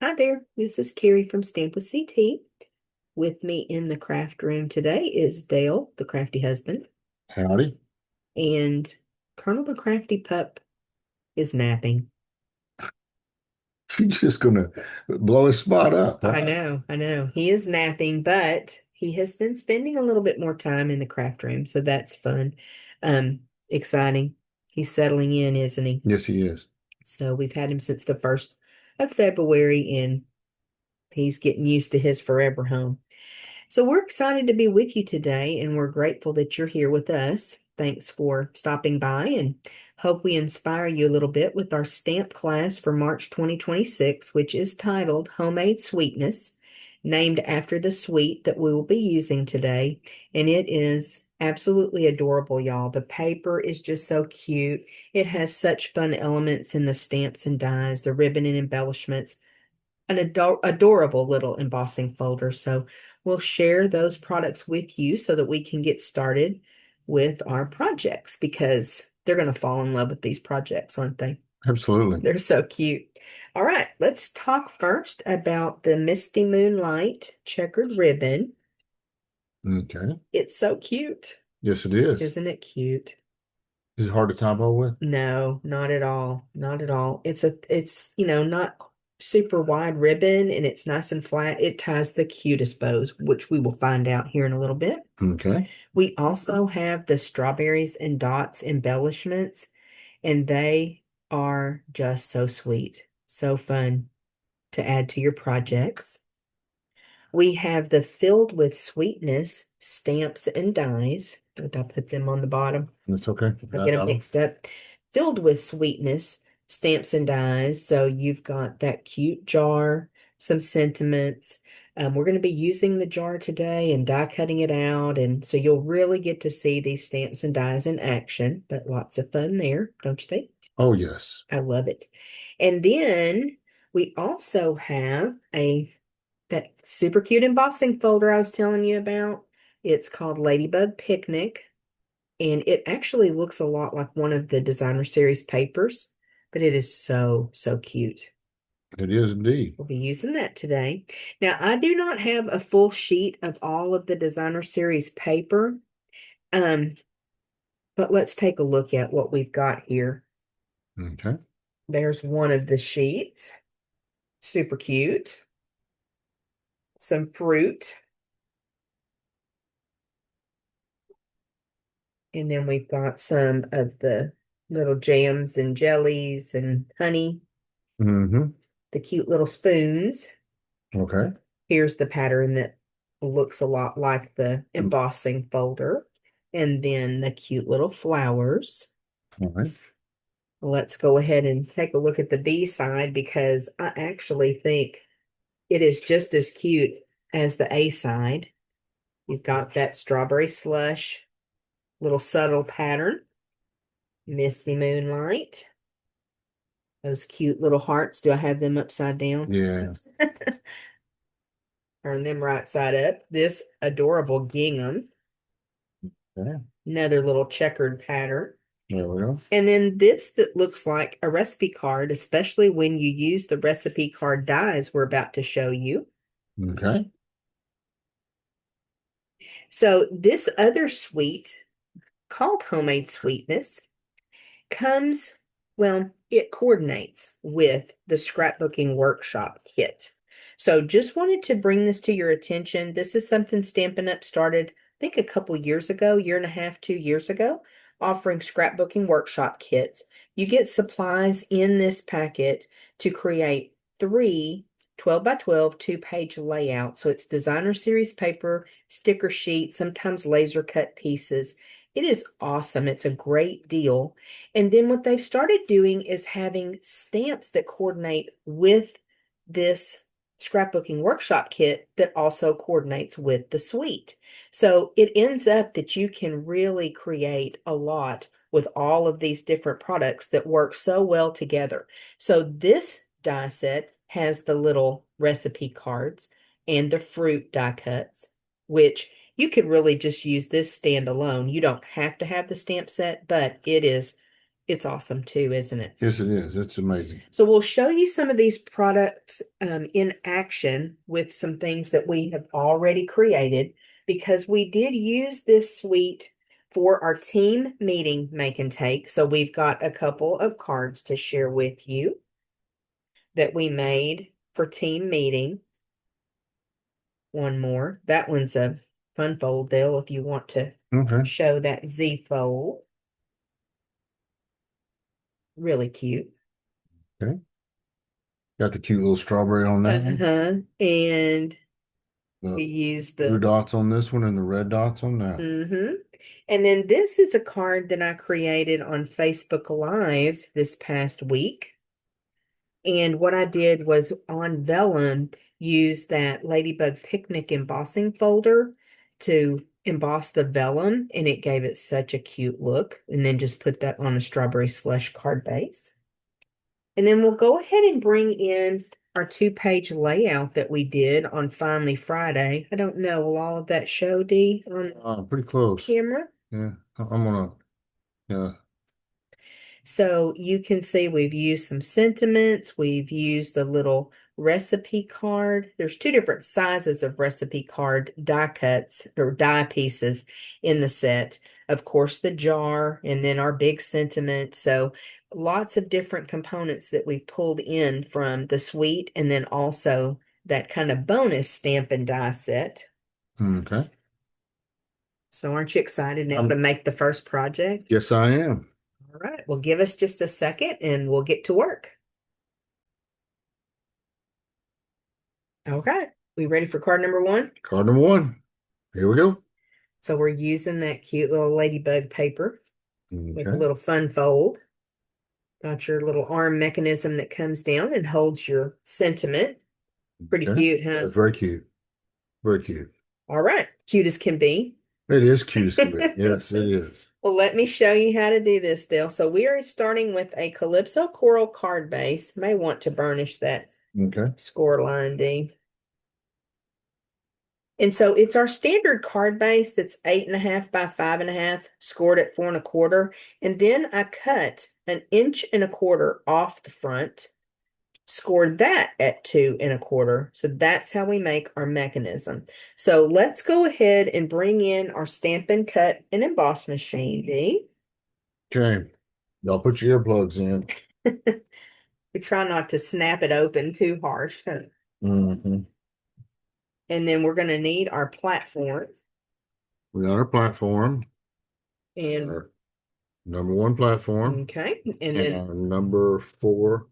Hi there, this is Carrie from Stamp with CT. With me in the craft room today is Dale, the crafty husband, Howdy. and Colonel the crafty pup is napping. You're just gonna blow his spot up, huh? I know. He is napping, but he has been spending a little bit more time in the craft room, so that's fun. Exciting. He's settling in, isn't he? Yes, he is. So we've had him since the 1st of February, and he's getting used to his forever home. So we're excited to be with you today, and we're grateful that you're here with us. Thanks for stopping by and hope we inspire you a little bit with our stamp class for March 2026, which is titled Homemade Sweetness, named after the sweet that we will be using today. And it is absolutely adorable, y'all. The paper is just so cute. It has such fun elements in the stamps and dies, the ribbon and embellishments, an adorable little embossing folder. So we'll share those products with you so that we can get started with our projects because they're going to fall in love with these projects, aren't they? Absolutely. They're so cute. All right, let's talk first about the Misty Moonlight checkered ribbon. Okay. It's so cute. Yes, it is. Isn't it cute? Is it hard to typo with? No, not at all. Not at all. It's not super wide ribbon and it's nice and flat. It ties the cutest bows, which we will find out here in a little bit. Okay. We also have the strawberries and dots embellishments, and they are just so sweet, so fun to add to your projects. We have the filled with sweetness stamps and dies. Did I put them on the bottom? That's okay. I I get them got 'em. mixed up. Filled with sweetness, stamps and dies. So you've got that cute jar, some sentiments. We're going to be using the jar today and die cutting it out. And so you'll really get to see these stamps and dies in action, but lots of fun there, don't you think? Oh, yes. I love it. And then we also have that super cute embossing folder I was telling you about. It's called Ladybug Picnic. And it actually looks a lot like one of the designer series papers, but it is so, so cute. It is indeed. We'll be using that today. Now, I do not have a full sheet of all of the designer series paper, um, but let's take a look at what we've got here. Okay. There's one of the sheets, super cute. Some fruit, and then we've got some of the little jams and jellies and honey, Mm-hmm. the cute little spoons. Okay. Here's the pattern that looks a lot like the Mm. embossing folder. And then the cute little flowers. All right. Let's go ahead and take a look at the B side because I actually think it is just as cute as the A side. You've got that strawberry slush, little subtle pattern, misty moonlight, those cute little hearts. Do I have them upside down? Yeah. Turn them right side up. This adorable gingham, Yeah. another little checkered pattern. There we go. And then this that looks like a recipe card, especially when you use the recipe card dies we're about to show you. Okay. So this other sweet called Homemade Sweetness comes, well, it coordinates with the scrapbooking workshop kit. So just wanted to bring this to your attention. This is something Stampin' Up! Started, I think a couple years ago, year and a half, 2 years ago, offering scrapbooking workshop kits. You get supplies in this packet to create three 12 by 12 2-page layouts. So it's designer series paper, sticker sheets, sometimes laser cut pieces. It is awesome. It's a great deal. And then what they've started doing is having stamps that coordinate with this scrapbooking workshop kit that also coordinates with the suite. So it ends up that you can really create a lot with all of these different products that work so well together. So this die set has the little recipe cards and the fruit die cuts, which you could really just use this standalone. You don't have to have the stamp set, but it is It's awesome too, isn't it? Yes, it is. It's amazing. So we'll show you some of these products in action with some things that we have already created because we did use this suite for our team meeting make and take. So we've got a couple of cards to share with you that we made for team meeting. One more. That one's a fun fold, Dale, if you want to Okay. show that Z fold. Really cute. Okay. Got the cute little strawberry on that one. Uh-huh. And The we use blue the dots on this one and the red dots on that. And then this is a card that I created on Facebook Live this past week. And what I did was on vellum, use that Ladybug Picnic embossing folder to emboss the vellum, and it gave it such a cute look. And then just put that on a strawberry slush card base. And then we'll go ahead and bring in our 2-page layout that we did on Finally Friday. I don't know, will all of that show, Dee, on Pretty close. camera? Yeah. I'm gonna, yeah. So you can see we've used some sentiments. We've used the little recipe card. There's 2 different sizes of recipe card die cuts or die pieces in the set. Of course, the jar and then our big sentiment. So lots of different components that we've pulled in from the suite and then also that kind of bonus stamp and die set. Okay. So aren't you excited now to make the first project? Yes, I am. All right, well, give us just a second and we'll get to work. Okay, we ready for card number 1? Card number 1. Here we go. So we're using that cute little ladybug paper with a Okay. little fun fold. Got your little arm mechanism that comes down and holds your sentiment. Pretty Okay. cute, huh? Very cute. Very cute. All right, cute as can be. It is cute as can be. Yes, it is. Well, let me show you how to do this, Dale. So we are starting with a Calypso Coral card base. May want to burnish that Okay. score line, D. And so it's our standard card base that's 8.5 by 5.5, scored at 4.25. And then I cut 1.25 inches off the front, scored that at 2.25. So that's how we make our mechanism. So let's go ahead and bring in our Stampin' Cut and Emboss machine, D. Okay. Y'all put your earplugs in. We try not to snap it open too harsh. Mm-hmm. And then we're going to need our platform. We got our platform. And our number 1 platform. okay. And And then our number 4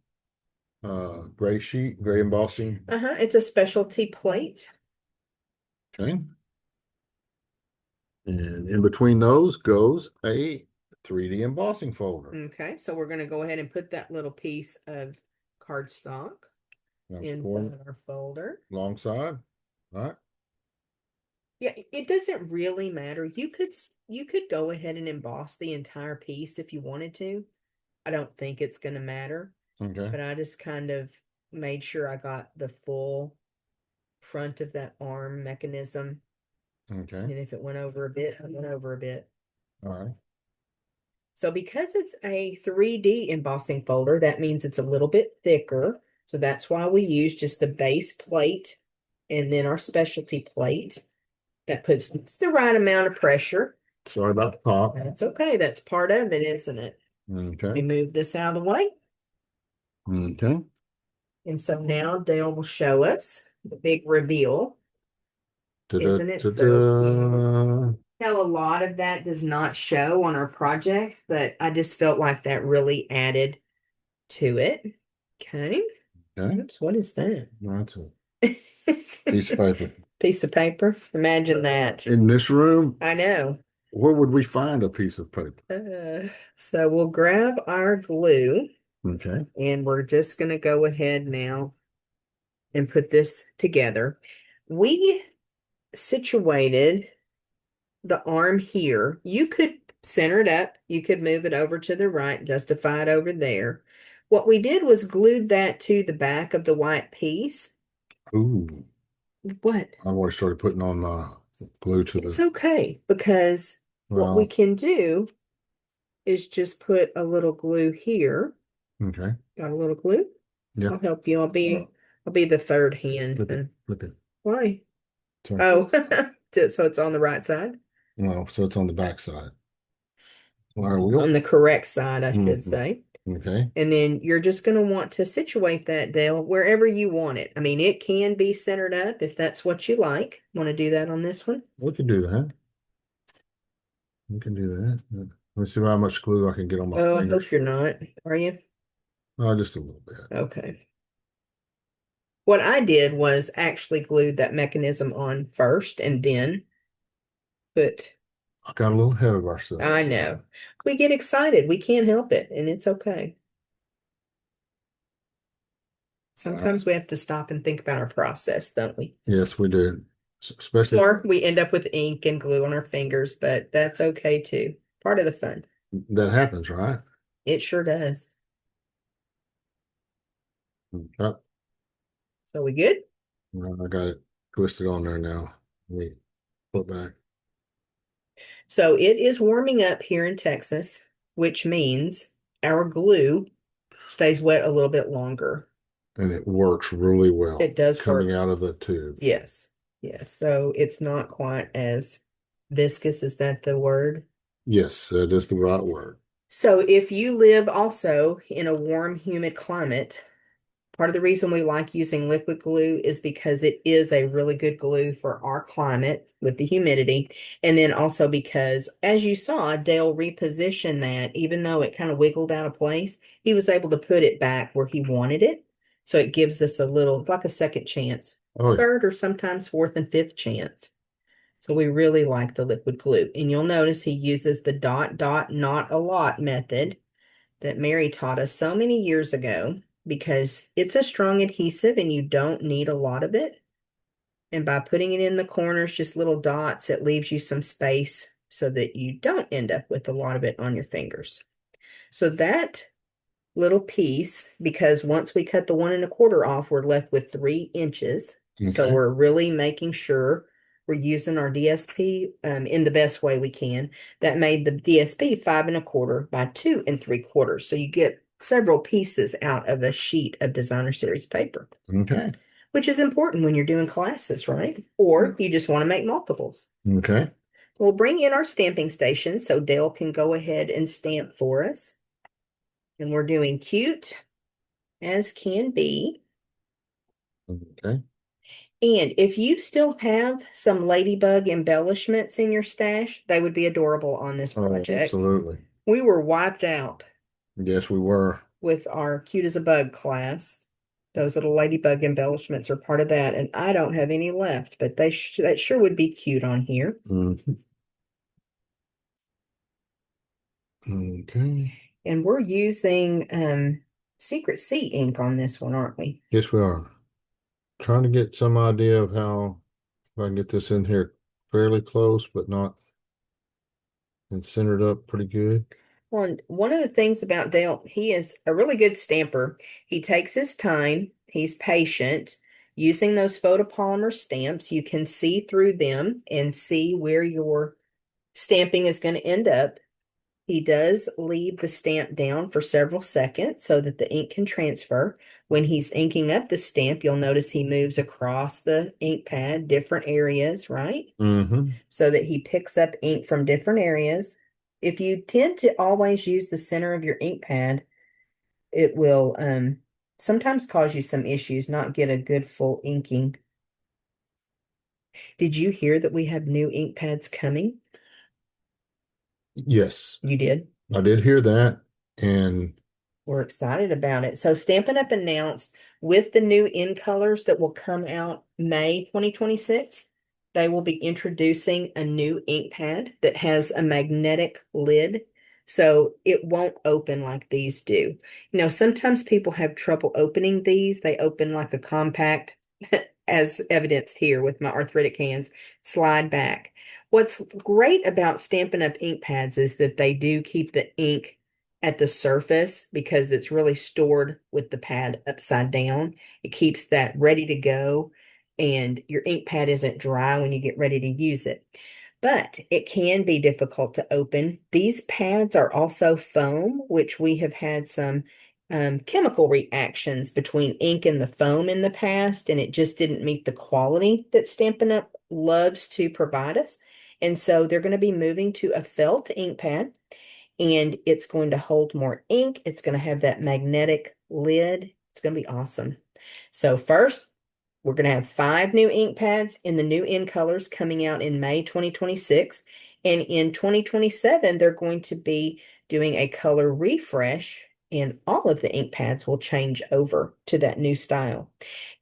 gray sheet, gray embossing. it's a specialty plate. Okay. And in between those goes a 3D embossing folder. Okay, so we're going to go ahead and put that little piece of cardstock in our folder. Long side, right? Yeah, it doesn't really matter. You could go ahead and emboss the entire piece if you wanted to. I don't think it's going to matter. Okay. But I just kind of made sure I got the full front of that arm mechanism. Okay. And if it went over a bit, I went over a bit. All right. So because it's a 3D embossing folder, that means it's a little bit thicker. So that's why we use just the base plate and then our specialty plate. That puts the right amount of pressure. Sorry about the pop. That's okay. That's part of it, isn't it? Okay. We move this out of the way. Okay. And so now Dale will show us the big reveal. Isn't it so cute? Now, a lot of that does not show on our project, but I just felt like that really added to it. Okay. Okay. Oops, what is that? That's a piece of paper. Piece of paper. Imagine that. In this room, I know. where would we find a piece of paper? So we'll grab our glue. Okay. And we're just going to go ahead now and put this together. We situated the arm here. You could center it up. You could move it over to the right, justify it over there. What we did was glued that to the back of the white piece. Ooh. What? I've already started putting on glue to It's okay because what we can do is just put a little glue here. Okay. Got a little glue? Yeah. I'll help you. I'll be the third hand. Flip it. Flip it. Why? Sorry. Oh, so it's on the right side? Well, so it's on the back side. Our wheel. On the correct side, I should Mhm. say. Okay. And then you're just going to want to situate that, Dale, wherever you want it. I mean, it can be centered up if that's what you like. Want to do that on this one? We can do that. We can do that. Let me see how much glue I can get on my Oh, I fingers. hope you're not. Are you? Oh, just a little bit. Okay. What I did was actually glued that mechanism on first and then put, I got a little ahead of ourselves. I know. We get excited. We can't help it, and it's okay. Sometimes we have to stop and think about our process, don't we? Yes, we do. Especially Or we end up with ink and glue on our fingers, but that's okay too. Part of the fun. that happens, right? It sure does. Yep. So we good? I got it twisted on there now. Let me put back. So it is warming up here in Texas, which means our glue stays wet a little bit longer. And it works really well. It does coming work. out of the tube. Yes. Yes. So it's not quite as viscous. Is that the word? Yes, that is the right word. So if you live also in a warm, humid climate, part of the reason we like using liquid glue is because it is a really good glue for our climate with the humidity. And then also because, as you saw, Dale repositioned that, even though it kind of wiggled out of place, he was able to put it back where he wanted it. So it gives us a little, like a second chance, Oh, yeah. third or sometimes fourth and fifth chance. So we really like the liquid glue. And you'll notice he uses the dot, dot, not a lot method that Mary taught us so many years ago because it's a strong adhesive and you don't need a lot of it. And by putting it in the corners, just little dots, it leaves you some space so that you don't end up with a lot of it on your fingers. So that little piece, because once we cut the 1 1/4 off, we're left with 3 inches. So Okay. we're really making sure we're using our DSP in the best way we can. That made the DSP 5 1/4 by 2 3/4. So you get several pieces out of a sheet of designer series paper, Okay. which is important when you're doing classes, right? Or you just want to make multiples. Okay. We'll bring in our stamping station so Dale can go ahead and stamp for us. And we're doing cute as can be. Okay. And if you still have some ladybug embellishments in your stash, they would be adorable on this Oh, project. absolutely. We were wiped out Yes, we were. with our cute as a bug class. Those little ladybug embellishments are part of that, and I don't have any left, but that sure would be cute on here. Mhm. Okay. And we're using Secret Sea ink on this one, aren't we? Yes, we are. Trying to get some idea of how if I can get this in here fairly close, but not and centered up pretty good. Well, and one of the things about Dale, he is a really good stamper. He takes his time, he's patient. Using those photopolymer stamps, you can see through them and see where your stamping is going to end up. He does leave the stamp down for several seconds so that the ink can transfer. When he's inking up the stamp, you'll notice he moves across the ink pad, different areas, right? Mm-hmm. So that he picks up ink from different areas. If you tend to always use the center of your ink pad, it will sometimes cause you some issues, not get a good full inking. Did you hear that we have new ink pads coming? Yes, You did? I did hear that. And We're excited about it. So Stampin' Up! Announced with the new in colors that will come out May 2026, they will be introducing a new ink pad that has a magnetic lid. So it won't open like these do. You know, sometimes people have trouble opening these. They open like a compact, as evidenced here with my arthritic hands, slide back. What's great about Stampin' Up! Ink pads is that they do keep the ink at the surface because it's really stored with the pad upside down. It keeps that ready to go, and your ink pad isn't dry when you get ready to use it. but it can be difficult to open. These pads are also foam, which we have had some chemical reactions between ink and the foam in the past, and it just didn't meet the quality that Stampin' Up! Loves to provide us. And so they're going to be moving to a felt ink pad, and it's going to hold more ink. It's going to have that magnetic lid. It's going to be awesome. So first, we're going to have 5 new ink pads in the new in colors coming out in May 2026. And in 2027, they're going to be doing a color refresh, and all of the ink pads will change over to that new style.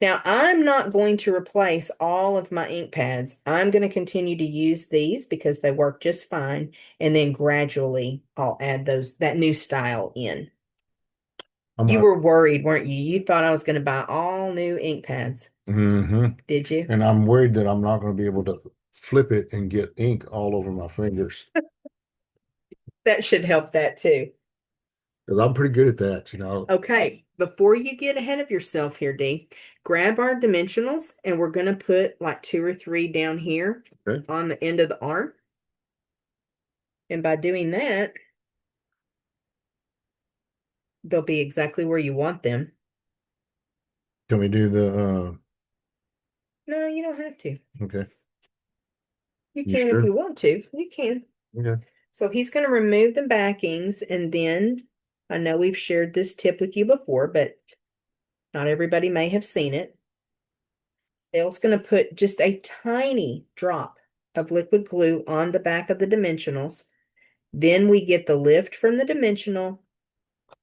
Now, I'm not going to replace all of my ink pads. I'm going to continue to use these because they work just fine. And then gradually I'll add that new style in. You were worried, weren't you? You thought I was going to buy all new ink pads. Mm-hmm. Did you? And I'm worried that I'm not going to be able to flip it and get ink all over my fingers. That should help that too. Because I'm pretty good at that, you know. Okay, before you get ahead of yourself here, Dee, grab our dimensionals and we're going to put like 2 or 3 down here Okay. on the end of the arm. And by doing that, they'll be exactly where you want them. Can we do the No, you don't have to. okay. You You can if sure? you want to. You can. Okay. So he's going to remove the backings, and then I know we've shared this tip with you before, but not everybody may have seen it. Dale's going to put just a tiny drop of liquid glue on the back of the dimensionals. Then we get the lift from the dimensional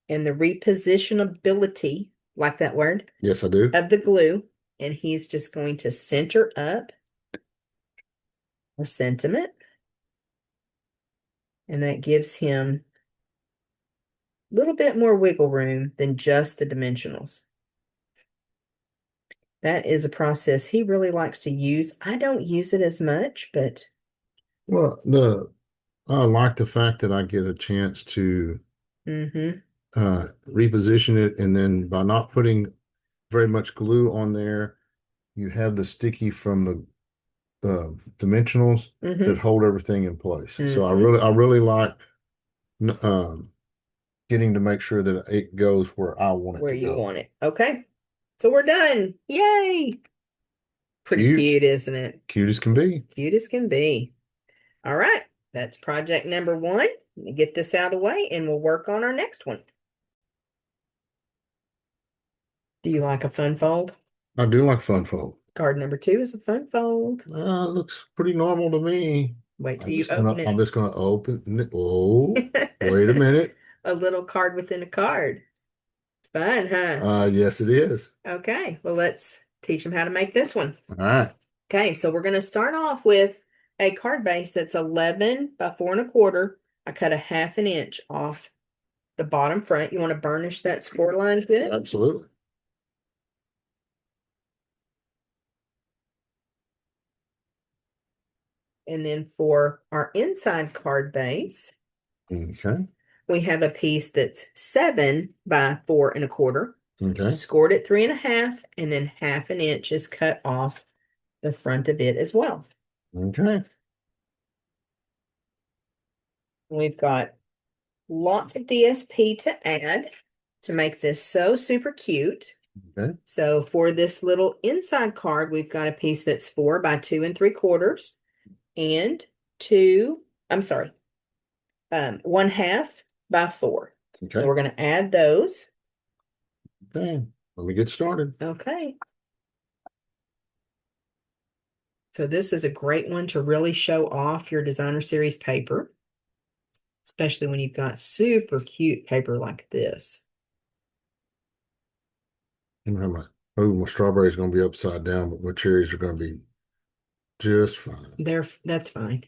and the repositionability, like that word, Yes, I do. of the glue. And he's just going to center up our sentiment. And that gives him a little bit more wiggle room than just the dimensionals. That is a process he really likes to use. I don't use it as much, but Well, I like the fact that I get a chance to mm-hmm, reposition it, and then by not putting very much glue on there, you have the sticky from the dimensionals mm-hmm, that hold everything in place. So mm-hmm. I really like getting to make sure that it goes where I want it Where to you go. want it. Okay. So we're done. Yay. Pretty Cute, cute, isn't it? cute as can be. Cute as can be. All right. That's project number 1. Let me get this out of the way and we'll work on our next one. Do you like a fun fold? I do like fun fold. Card number 2 is a fun fold. Looks pretty normal to me. Wait till you open I'm it. just gonna open it. Oh, wait a minute. A little card within a card. Fun, huh? Yes, it is. Okay, well, let's teach them how to make this one. All right. Okay, so we're going to start off with a card base that's 11 by 4 1/4. I cut a 1/2 inch off the bottom front. You want to burnish that score line good? Absolutely. And then for our inside card base, Okay. we have a piece that's 7 by 4 1/4. Okay. Scored at 3 1/2, and then 1/2 inch is cut off the front of it as well. Okay. We've got lots of DSP to add to make this so super cute. Okay. So for this little inside card, we've got a piece that's 4 by 2 3/4 and 1/2 by 4. Okay. So we're going to add those. Okay. Let me get started. Okay. So this is a great one to really show off your designer series paper, especially when you've got super cute paper like this. My strawberries are going to be upside down, but my cherries are going to be just fine. That's fine.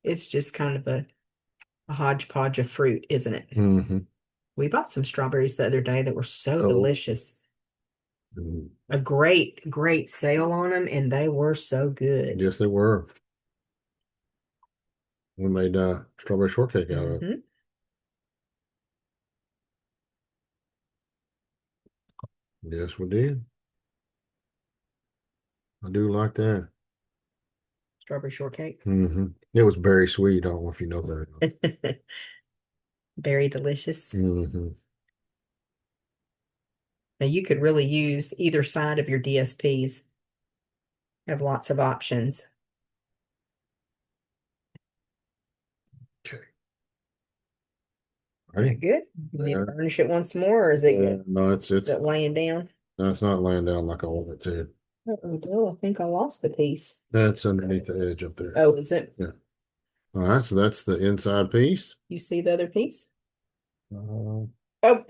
It's just kind of a hodgepodge of fruit, isn't it? Mm-hmm. We bought some strawberries the other day that were so Oh. delicious. Mm. A great sale on them, and they were so good. Yes, they were. We made strawberry shortcake out of it. Mhm. Yes, we did. I do like that. Strawberry shortcake. It was very sweet. I don't know if you know that or not. Very delicious. Mm-hmm. Now you could really use either side of your DSPs. Have lots of options. Okay. Very Ready? good. You need to Yeah. burnish it once more, or is it good? No, Is it laying down? no, it's not laying down like I want it to. Oh, no, I think I lost a piece. That's underneath the edge up there. Oh, is it? Yeah. All right, so that's the inside piece. You see the other piece? Uh, Oh,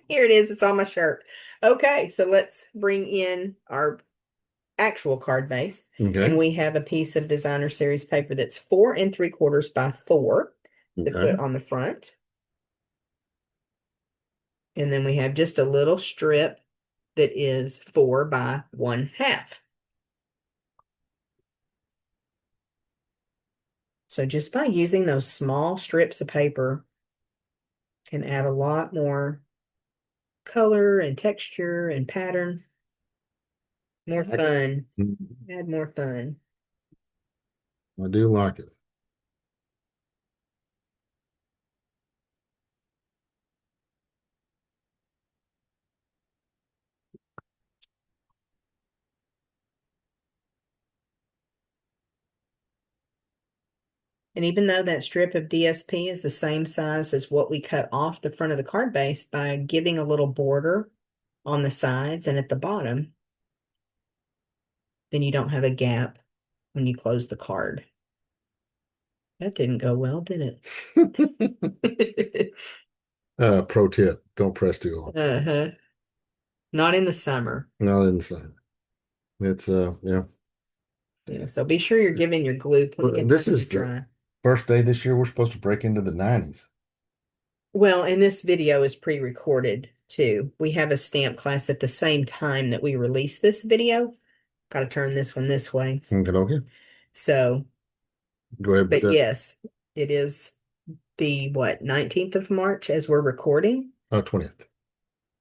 here it is. It's on my shirt. Okay, so let's bring in our actual card base. And okay. we have a piece of designer series paper that's 4 3/4 by 4 to Okay. put on the front. And then we have just a little strip that is 4 by 1/2. So just by using those small strips of paper can add a lot more color and texture and pattern. More fun. Add more fun. I do like it. And even though that strip of DSP is the same size as what we cut off the front of the card base, by giving a little border on the sides and at the bottom, then you don't have a gap when you close the card. That didn't go well, did it? Pro tip, don't press too hard. Uh-huh. Not in the summer. Not in the sun. It's yeah. Yeah, so be sure you're giving your glue plenty of This time to is the dry. first day this year we're supposed to break into the 90s. Well, and this video is pre-recorded too. We have a stamp class at the same time that we release this video. Got to turn this one this way. Okay. So, Go ahead with but that. yes, it is the what, 19th of March as we're recording? 20th.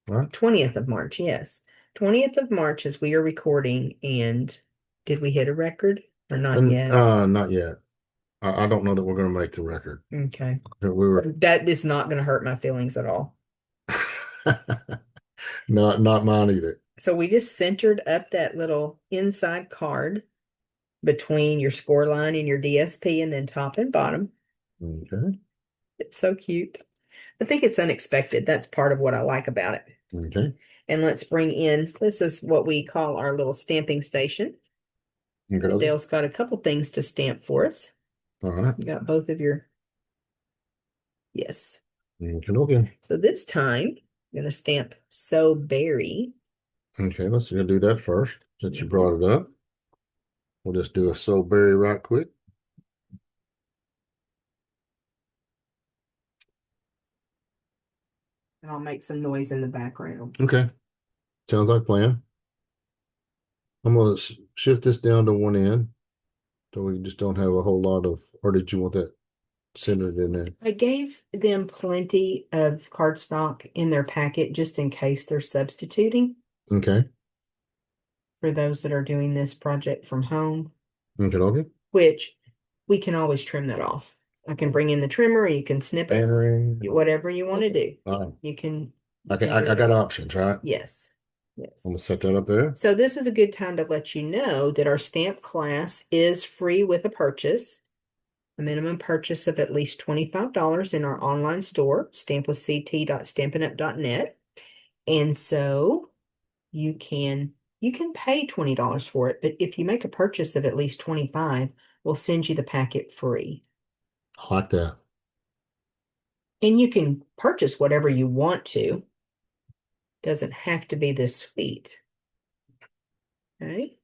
All right. 20th of March, yes. 20th of March as we are recording. And did we hit a record or not yet? Not yet. I don't know that we're going to make the record. Okay. We were That is not going to hurt my feelings at all. not mine either. So we just centered up that little inside card between your score line and your DSP, and then top and bottom. Okay. It's so cute. I think it's unexpected. That's part of what I like about it. Okay. And let's bring in, this is what we call our little stamping station. Okay. Dale's got a couple things to stamp for us. All right. You got both of your, yes. Okay. So this time, I'm going to stamp So Berry. Okay, let's do that first. Since you brought it up, we'll just do a So Berry right quick. And I'll make some noise in the background. Okay. Sounds like a plan. I'm going to shift this down to one end so we just don't have a whole lot of, or did you want that centered in there? I gave them plenty of cardstock in their packet just in case they're substituting Okay. for those that are doing this project from home, Okay. which we can always trim that off. I can bring in the trimmer, or you can snip it, whatever you want to do. You can. I got options, right? Yes. Yes. I'm gonna set that up there. So this is a good time to let you know that our stamp class is free with a purchase. A minimum purchase of at least $25 in our online store, stamplessct.stampinup.net. And so you can pay $20 for it, but if you make a purchase of at least 25, we'll send you the packet free. I like that. And you can purchase whatever you want to. Doesn't have to be this sweet. Okay.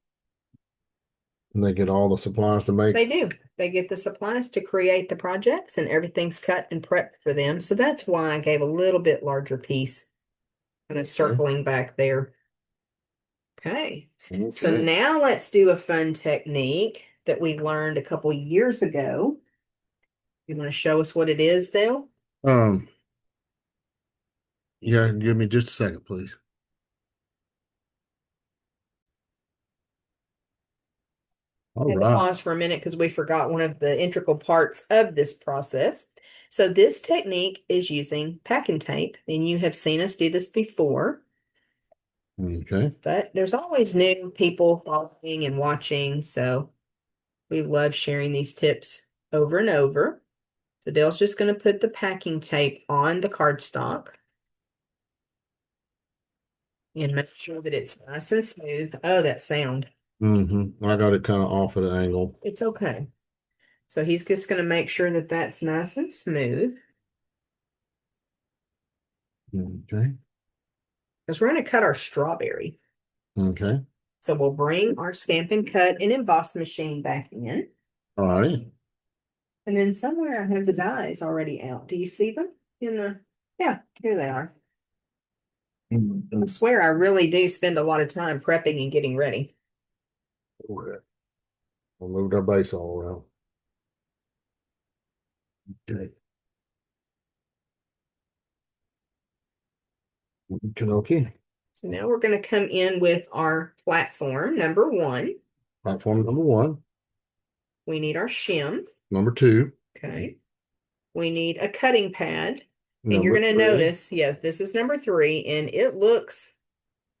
And they get all the supplies to make. They do. They get the supplies to create the projects, and everything's cut and prepped for them. So that's why I gave a little bit larger piece, kind of circling back there. Okay. So now let's do a fun technique that we learned a couple years ago. You want to show us what it is, Dale? Yeah, give me just a second, please. All Had to right. pause for a minute because we forgot one of the integral parts of this process. So this technique is using packing tape, and you have seen us do this before, Okay. but there's always new people following and watching, so we love sharing these tips over and over. So Dale's just going to put the packing tape on the cardstock and make sure that it's nice and smooth. Oh, that sound. I got it kind of off at an angle. It's okay. So he's just going to make sure that that's nice and smooth. Okay. Because we're going to cut our strawberry. Okay. So we'll bring our Stampin' Cut and Emboss machine back in. All righty. And then somewhere I have the dies already out. Do you see them in the, yeah, here they are. I swear I really do spend a lot of time prepping and getting ready. We'll move our base all around. Okay. Okay. So now we're going to come in with our platform, number 1. Platform number 1. We need our shim. Number 2. Okay. We need a cutting pad. And Number you're going to 3. notice, yes, this is number 3, and it looks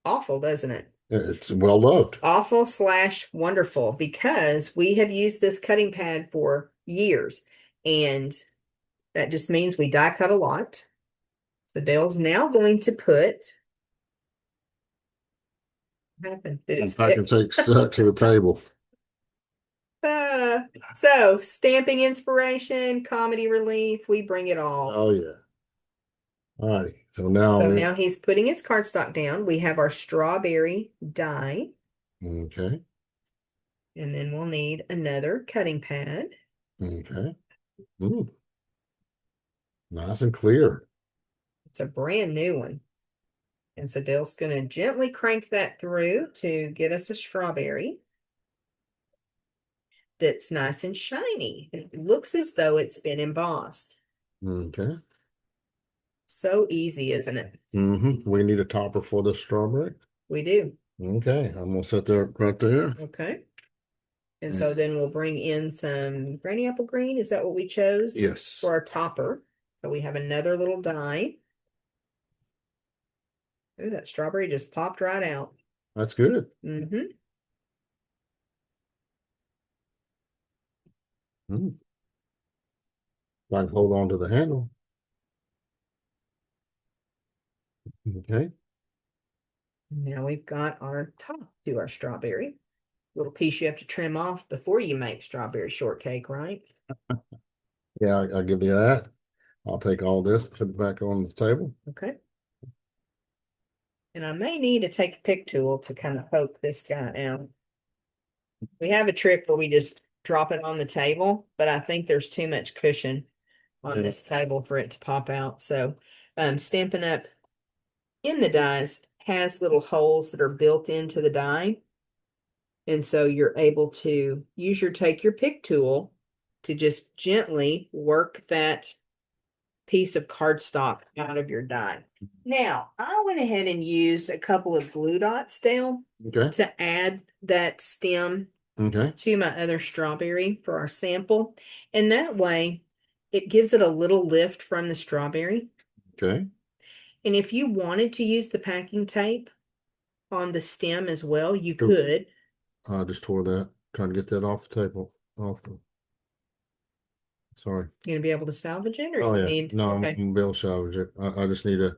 awful, doesn't it? It's well loved. Awful / wonderful, because we have used this cutting pad for years, and that just means we die cut a lot. So Dale's now going to put. What happened? Did it I can take stuck to the table. So stamping inspiration, comedy relief, we bring it all. Oh yeah. All righty. So now he's putting his cardstock down. We have our strawberry die. Okay. And then we'll need another cutting pad. Okay. Ooh. Nice and clear. It's a brand new one. And so Dale's going to gently crank that through to get us a strawberry that's nice and shiny. It looks as though it's been embossed. Okay. So easy, isn't it? We need a topper for the strawberry. We do. Okay. I'm gonna set that right there. Okay. And so then we'll bring in some granny apple green. Is that what we chose? Yes. For our topper. So we have another little die. Ooh, that strawberry just popped right out. That's good. I can hold on to the handle. Okay. Now we've got our top to our strawberry. Little piece you have to trim off before you make strawberry shortcake, right? Yeah, I'll give you that. I'll take all this, put it back on the table. Okay. And I may need to take a pick tool to kind of poke this guy out. We have a trick where we just drop it on the table, but I think there's too much cushion on this table for it to pop out. So Stampin' Up! In the dies has little holes that are built into the die. And so you're able to take your pick tool to just gently work that piece of cardstock out of your die. Now, I went ahead and used a couple of glue dots, Dale, to add that stem to my other strawberry for our sample. And that way, it gives it a little lift from the strawberry. Okay. And if you wanted to use the packing tape on the stem as well, you could. I just tore that, trying to get that off the table. Sorry. You're gonna be able to salvage it, or Oh you yeah. need? No, I'm gonna be able to salvage it. I just need to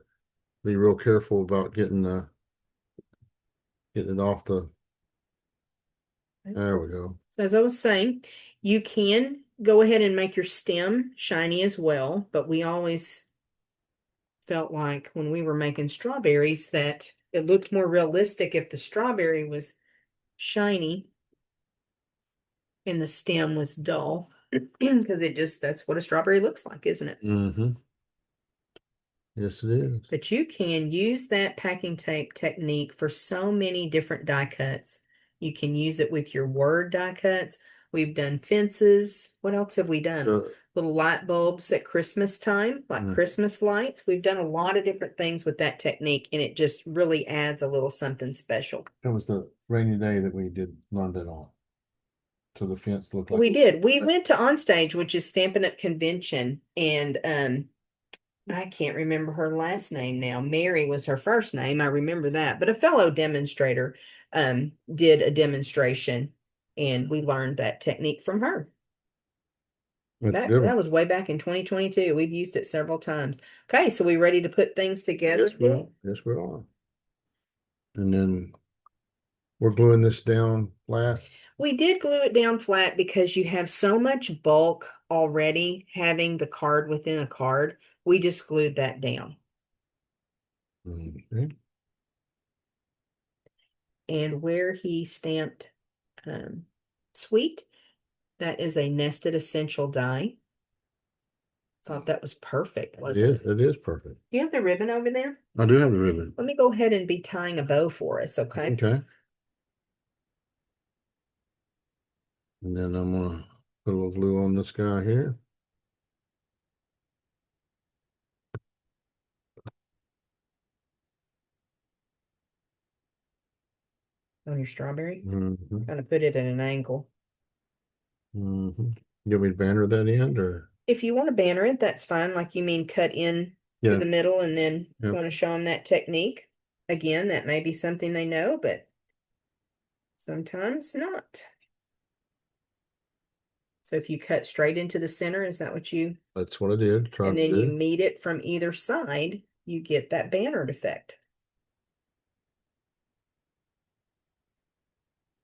be real careful about getting it off the. There we go. So as I was saying, you can go ahead and make your stem shiny as well, but we always felt like when we were making strawberries that it looked more realistic if the strawberry was shiny and the stem was dull, because that's what a strawberry looks like, isn't it? Yes, it is. But you can use that packing tape technique for so many different die cuts. You can use it with your word die cuts. We've done fences. What else have we done? Little light bulbs at Christmas time, like Christmas lights. We've done a lot of different things with that technique, and it just really adds a little something special. That was the rainy day that we did learn it on. to the fence look like? We did. We went to Onstage, which is Stampin' Up Convention, and I can't remember her last name now. Mary was her first name. I remember that. But a fellow demonstrator did a demonstration, and we learned that technique from her. That's a good That one. was way back in 2022. We've used it several times. Okay, so we ready to put things together? Yes, we are. Yes, we are. And then we're gluing this down flat. We did glue it down flat because you have so much bulk already having the card within a card. We just glued that down. Okay. And where he stamped sweet, that is a nested essential die. Thought that was perfect, wasn't it? It is perfect. Do you have the ribbon over there? I do have the ribbon. Let me go ahead and be tying a bow for us, okay? Okay. And then I'm gonna put a little glue on this guy here. On your strawberry. Mm-hmm. Kind of put it at an angle. Mm-hmm. You want me to banner that end or? If you want to banner it, that's fine. Like you mean cut in Yeah. to the middle and then Yep. want to show them that technique. Again, that may be something they know, but sometimes not. So if you cut straight into the center, is that what you, That's what I did. Tried and to then you do. meet it from either side, you get that bannered effect.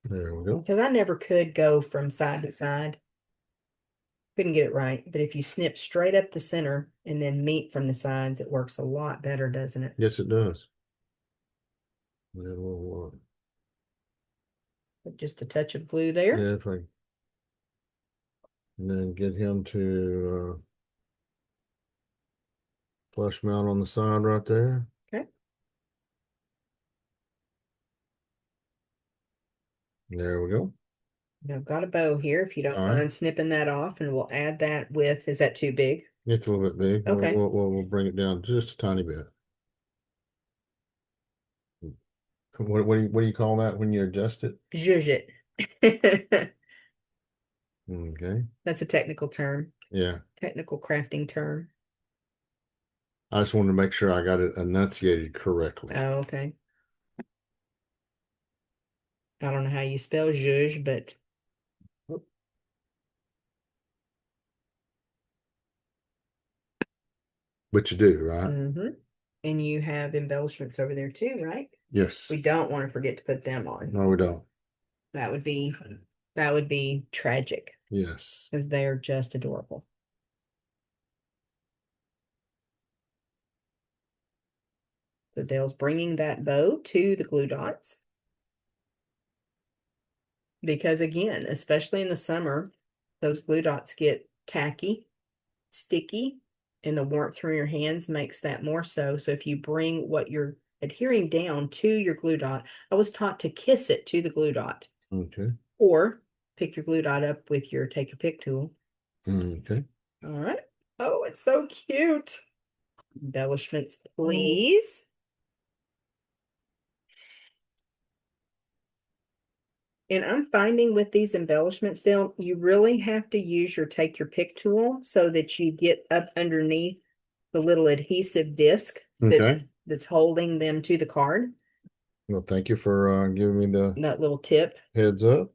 There we go. Because I never could go from side to side. Couldn't get it right. But if you snip straight up the center and then meet from the sides, it works a lot better, doesn't it? Yes, it does. And then we'll, Put just a touch of glue there. yeah, if I, and then get him to flush mount on the side right there. Okay. There we go. Now I've got a bow here if you don't All right. mind snipping that off, and we'll add that with, is that too big? It's a little bit big. Okay. We'll bring it down just a tiny bit. What do you call that when you adjust it? Zhuzh it. Okay. That's a technical term, Yeah. technical crafting term. I just wanted to make sure I got it enunciated correctly. Oh, okay. I don't know how you spell zhuzh, but But you do, right? And you have embellishments over there too, right? Yes. We don't want to forget to put them on. No, we don't. That would be tragic Yes. because they are just adorable. So Dale's bringing that bow to the glue dots. Because again, especially in the summer, those glue dots get tacky, sticky, and the warmth from your hands makes that more so. So if you bring what you're adhering down to your glue dot, I was taught to kiss it to the glue dot. Okay. Or pick your glue dot up with your take your pick tool. Okay. All right. Oh, it's so cute. Embellishments, please. And I'm finding with these embellishments, Dale, you really have to use your take your pick tool so that you get up underneath the little adhesive disc that's holding them to the card. Well, thank you for giving me that little tip. Heads up.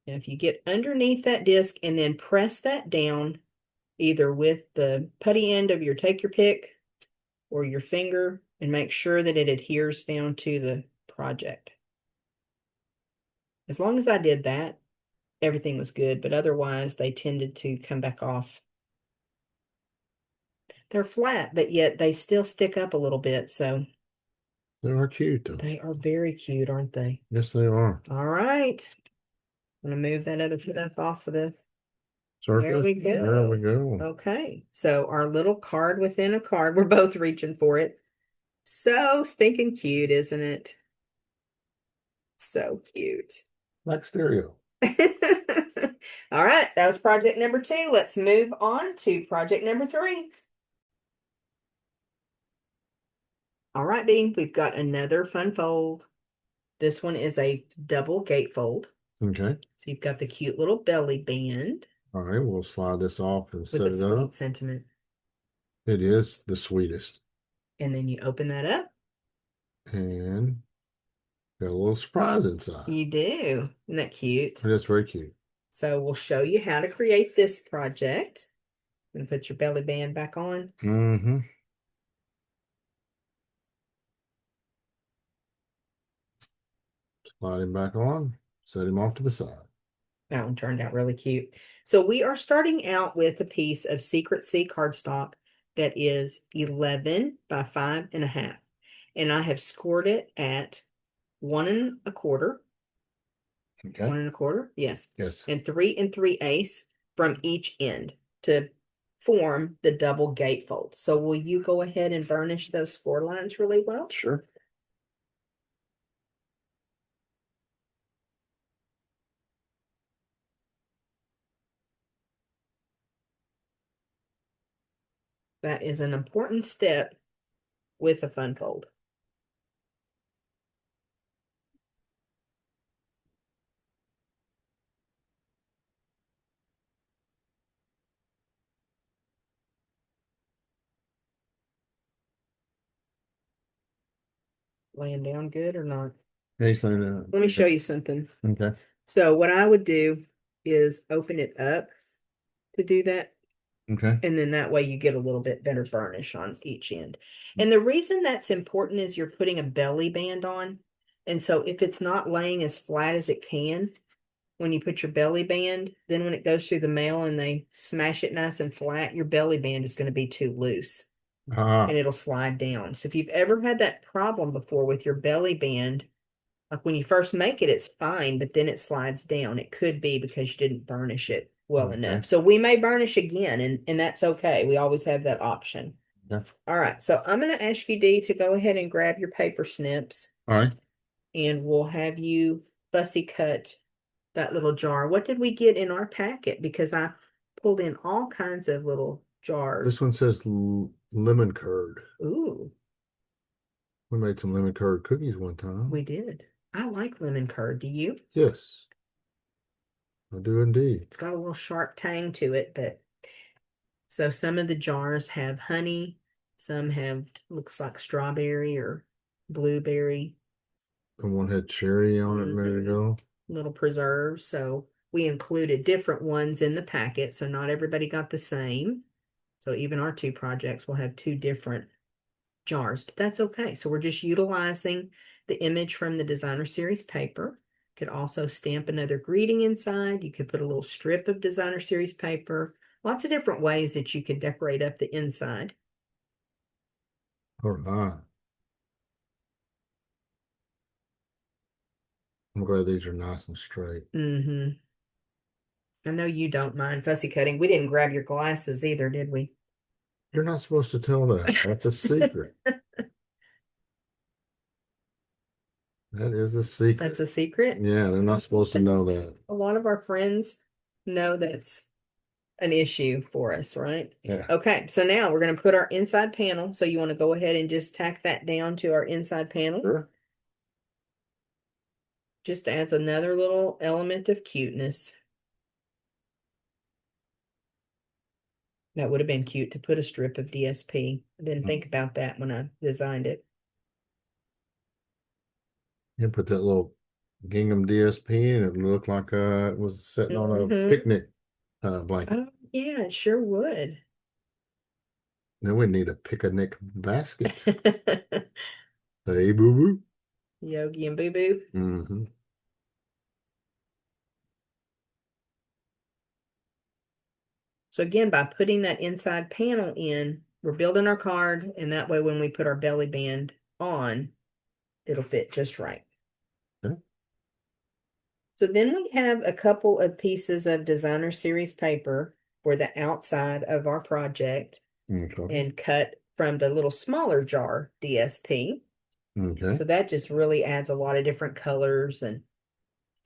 And if you get underneath that disc and then press that down, either with the putty end of your take your pick or your finger, and make sure that it adheres down to the project. As long as I did that, everything was good, but otherwise they tended to come back off. They're flat, but yet they still stick up a little bit, so. They are cute, though. They are very cute, aren't they? Yes, they are. All right. I'm going to move that other stuff off of the surface. There we go. There we go. Okay, so our little card within a card, we're both reaching for it. So stinking cute, isn't it? So cute. Like stereo. All right, that was project number 2. Let's move on to project number 3. All right, Dean, we've got another fun fold. This one is a double gatefold. Okay. So you've got the cute little belly band All right, we'll slide this off and with set the it sweet up. sentiment. It is the sweetest. And then you open that up. And got a little surprise inside. You do. Isn't that cute? That's very cute. So we'll show you how to create this project. And put your belly band back on. Mm-hmm. Slide him back on, set him off to the side. That one turned out really cute. So we are starting out with a piece of Secret Sea cardstock that is 11 by 5.5. And I have scored it at 1 1/4. Okay. 1 1/4, yes. Yes. And 3 3/8 from each end to form the double gatefold. So will you go ahead and burnish those score lines really well? Sure. That is an important step with a fun fold. Laying down good or not? Let Let me show you something. Okay. So what I would do is open it up to do that. Okay. And then that way you get a little bit better burnish on each end. And the reason that's important is you're putting a belly band on. And so if it's not laying as flat as it can, when you put your belly band, then when it goes through the mail and they smash it nice and flat, your belly band is going to be too loose and it'll slide down. So if you've ever had that problem before with your belly band, like when you first make it, it's fine, but then it slides down. It could be because you didn't burnish it well Okay. enough. So we may burnish again, and that's okay. We always have that option. Yeah. All right. So I'm going to ask you, Dee, to go ahead and grab your paper snips, All right. and we'll have you fussy cut that little jar. What did we get in our packet? Because I pulled in all kinds of little jars. This one says lemon curd. Ooh, We made some lemon curd cookies one time. we did. I like lemon curd. Do you? Yes, I do indeed. It's got a little sharp tang to it, but so some of the jars have honey, some have looks like strawberry or blueberry. The one had cherry on it, ready to go. Little preserves. So we included different ones in the packet, so not everybody got the same. So even our two projects will have two different jars, but that's okay. So we're just utilizing the image from the designer series paper. Could also stamp another greeting inside. You could put a little strip of designer series paper. Lots of different ways that you could decorate up the inside. All right. I'm glad these are nice and straight. Mm-hmm. I know you don't mind fussy cutting. We didn't grab your glasses either, did we? You're not supposed to tell that. That's a secret. That is a secret. That's a secret. Yeah, they're not supposed to know that. A lot of our friends know that's an issue for us, right? Yeah. Okay, so now we're going to put our inside panel. So you want to go ahead and just tack that down to our inside panel. Sure. Just adds another little element of cuteness. That would have been cute to put a strip of DSP. I didn't think about that when I designed it. You put that little gingham DSP and it looked like it was sitting on a Mhm. picnic blanket. Oh, yeah, it sure would. Then we need a picnic basket. Hey, boo boo. Yogi and Boo Boo. Mm-hmm. So again, by putting that inside panel in, we're building our card, and that way when we put our belly band on, it'll fit just right. Okay. So then we have a couple of pieces of designer series paper for the outside of our project Okay. and cut from the little smaller jar DSP. Okay. So that just really adds a lot of different colors and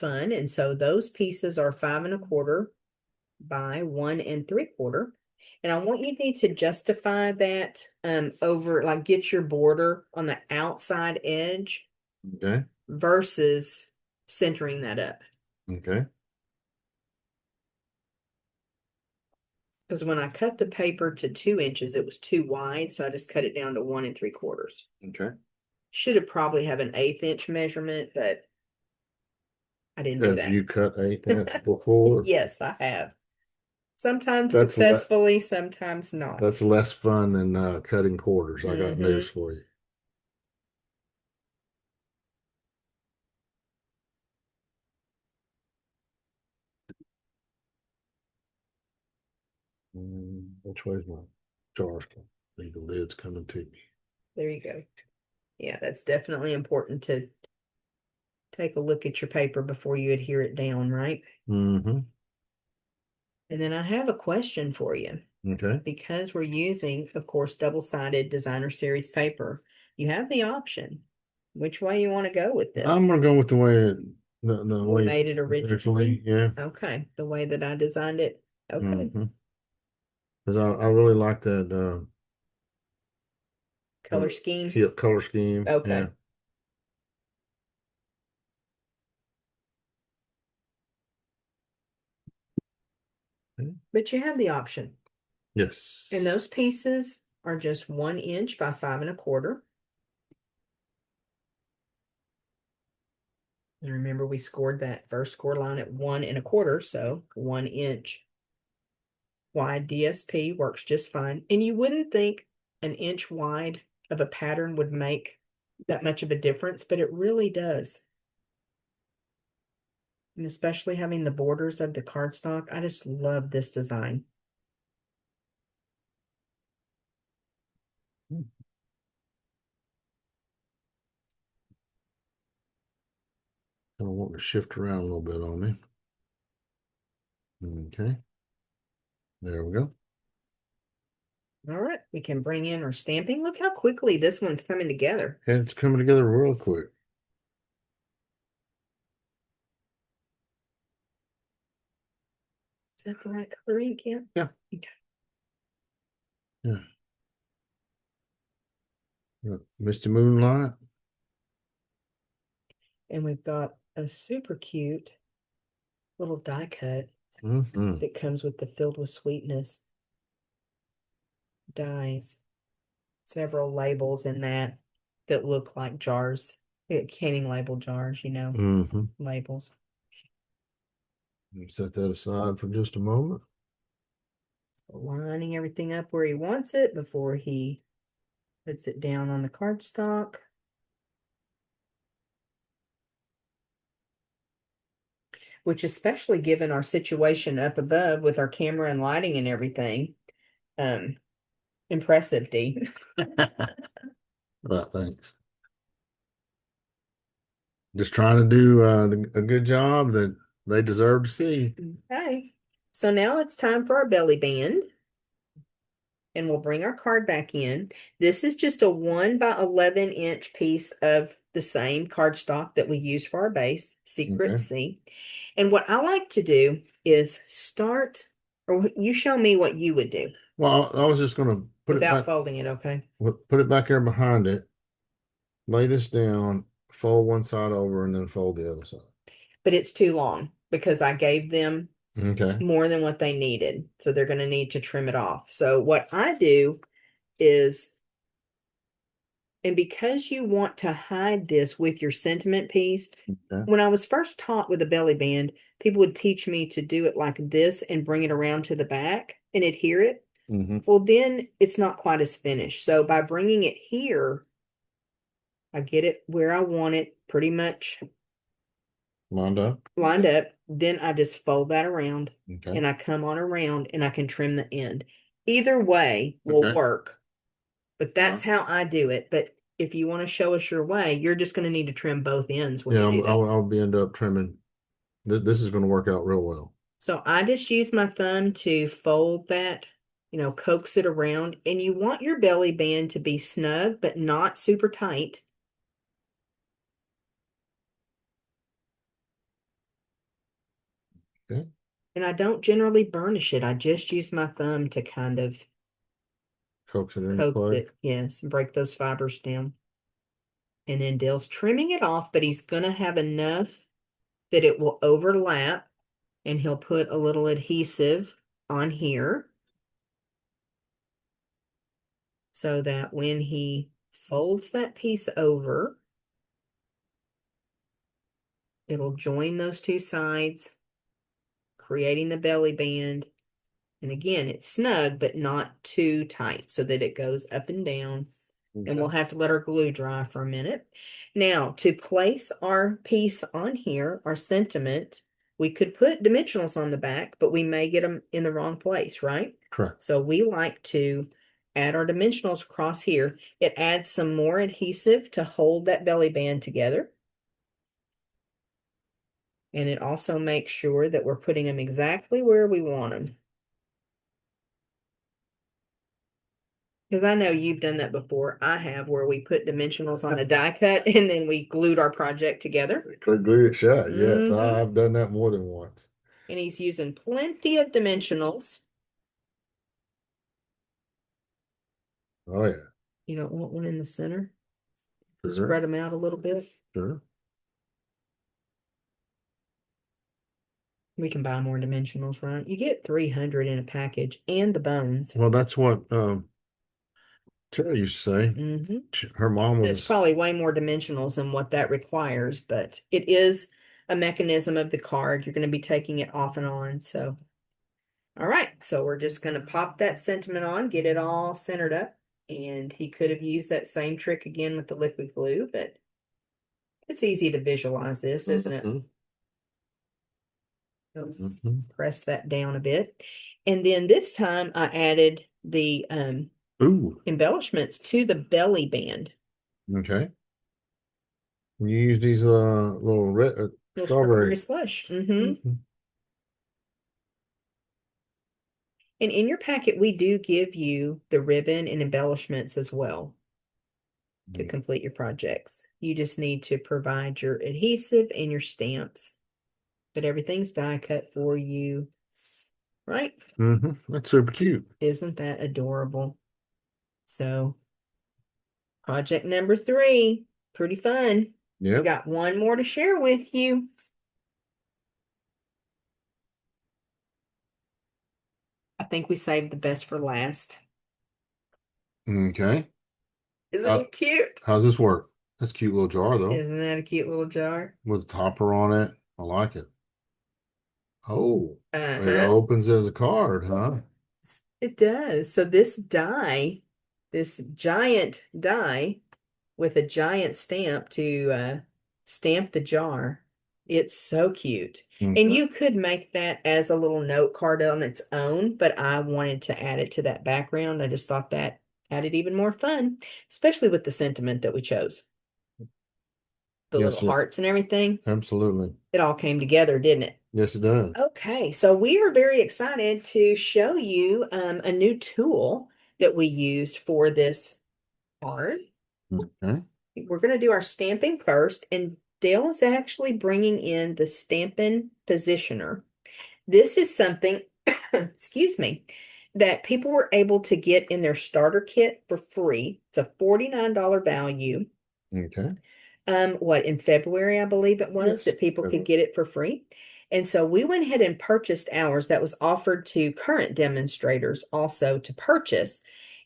fun. And so those pieces are 5 1/4 by 1 3/4. And I want you need to justify that over, like get your border on the outside edge Okay. versus centering that up. Okay. Because when I cut the paper to 2 inches, it was too wide, so I just cut it down to 1 3/4. Okay. Should have probably have an 1/8 inch measurement, but I didn't do Have that. you cut 1/8 before? Yes, I have. Sometimes That's le successfully, sometimes not. that's less fun than cutting quarters. I got Hmm. news for you. Which way's my jars? I think the lid's coming to me. There you go. Yeah, that's definitely important to take a look at your paper before you adhere it down, right? Mm-hmm. And then I have a question for you. Okay. Because we're using, of course, double-sided designer series paper, you have the option which way you want to go with this. I'm gonna go with the way the We way made it originally. yeah. Okay, the way that I designed it. Okay, Mm-hmm. Because I really like that color scheme. color scheme. Yeah. Okay. But you have the option. Yes. And those pieces are just 1 inch by 5 1/4. And remember, we scored that first score line at 1 1/4, so 1 inch wide DSP works just fine. And you wouldn't think an inch wide of a pattern would make that much of a difference, but it really does. And especially having the borders of the cardstock, I just love this design. I want to shift around a little bit on me. Okay. There we go. All right, we can bring in our stamping. Look how quickly this one's coming together. And it's coming together real quick. Is that the right color ink, yeah? Yeah. Okay. Yeah. Misty Moonlight. And we've got a super cute little die cut Mm-hmm. that comes with the Filled with Sweetness dies. Several labels in that that look like jars, canning label jars, Mm-hmm. labels. Set that aside for just a moment. Lining everything up where he wants it before he puts it down on the cardstock. Which, especially given our situation up above with our camera and lighting and everything, impressive, Dee. Well, thanks. Just trying to do a good job that they deserve to see. Okay, so now it's time for our belly band. And we'll bring our card back in. This is just a 1 by 11 inch piece of the same cardstock that we use for our base, Secret Okay. C. And what I like to do is start, or you show me what you would do Well, I was just gonna put it without back, folding it, okay? put it back there behind it, lay this down, fold one side over, and then fold the other side. But it's too long because I gave them Okay. more than what they needed. So they're going to need to trim it off. So what I do is, and because you want to hide this with your sentiment piece, Okay. when I was first taught with a belly band, people would teach me to do it like this and bring it around to the back and adhere it. Mm-hmm. Well, then it's not quite as finished. So by bringing it here, I get it where I want it pretty much Lined up. lined up. Then I just fold that around Okay. and I come on around and I can trim the end. Either way will Okay. work, but that's how I do it. But if you want to show us your way, you're just going to need to trim both ends when Yeah, you do that. I'll be end up trimming. This is going to work out real well. So I just use my thumb to fold that, coax it around. And you want your belly band to be snug, but not super tight. Okay. And I don't generally burnish it. I just use my thumb to kind of Coax it into coax play. it. Yes, and break those fibers down. And then Dale's trimming it off, but he's going to have enough that it will overlap, and he'll put a little adhesive on here so that when he folds that piece over, it'll join those two sides, creating the belly band. And again, it's snug, but not too tight so that it goes up and down. And we'll have to let our glue dry for a minute. Now, to place our piece on here, our sentiment, we could put dimensionals on the back, but we may get them in the wrong place, right? Correct. So we like to add our dimensionals across here. It adds some more adhesive to hold that belly band together. And it also makes sure that we're putting them exactly where we want them. Because I know you've done that before. I have, where we put dimensionals on the die cut and then we glued our project together. Glue it shut. Yes, Mhm. I've done that more than once. And he's using plenty of dimensionals. Oh yeah. You don't want one in the center. Sure. Spread them out a little bit. Sure. We can buy more dimensionals, right? You get 300 in a package and the bones. Well, that's what Terry used to say. Mm-hmm. Her mom It's was probably way more dimensionals than what that requires, but it is a mechanism of the card. You're going to be taking it off and on. So, all right. So we're just going to pop that sentiment on, get it all centered up. And he could have used that same trick again with the liquid glue, but it's easy to visualize this, isn't it? Mhm. Let's Mhm. press that down a bit. And then this time I added the Ooh, embellishments to the belly band. okay. You use these little red Little strawberry. slush. Mhm. And in your packet, we do give you the ribbon and embellishments as well to Mm. complete your projects. You just need to provide your adhesive and your stamps, but everything's die cut for you, right? That's super cute. Isn't that adorable? So, project number 3, pretty fun. Yep. Got one more to share with you. I think we saved the best for last. Okay. Isn't it cute? How's this work? That's a cute little jar though. Isn't that a cute little jar? With a topper on it. I like it. Oh, it Uh-huh. opens as a card, huh? It does. So this die, this giant die with a giant stamp to stamp the jar. It's so cute. And you could make that as a little note card on its own, but I wanted to add it to that background. I just thought that added even more fun, especially with the sentiment that we chose. The Yes, little hearts and everything. absolutely. It all came together, didn't it? Yes, it does. Okay, so we are very excited to show you a new tool that we used for this card. Okay. We're going to do our stamping first, and Dale is actually bringing in the Stampin' Positioner. This is something, excuse me, that people were able to get in their starter kit for free. It's a $49 value. Okay. In February, I believe it was, Yes, that people could February. get it for free. And so we went ahead and purchased ours. That was offered to current demonstrators also to purchase.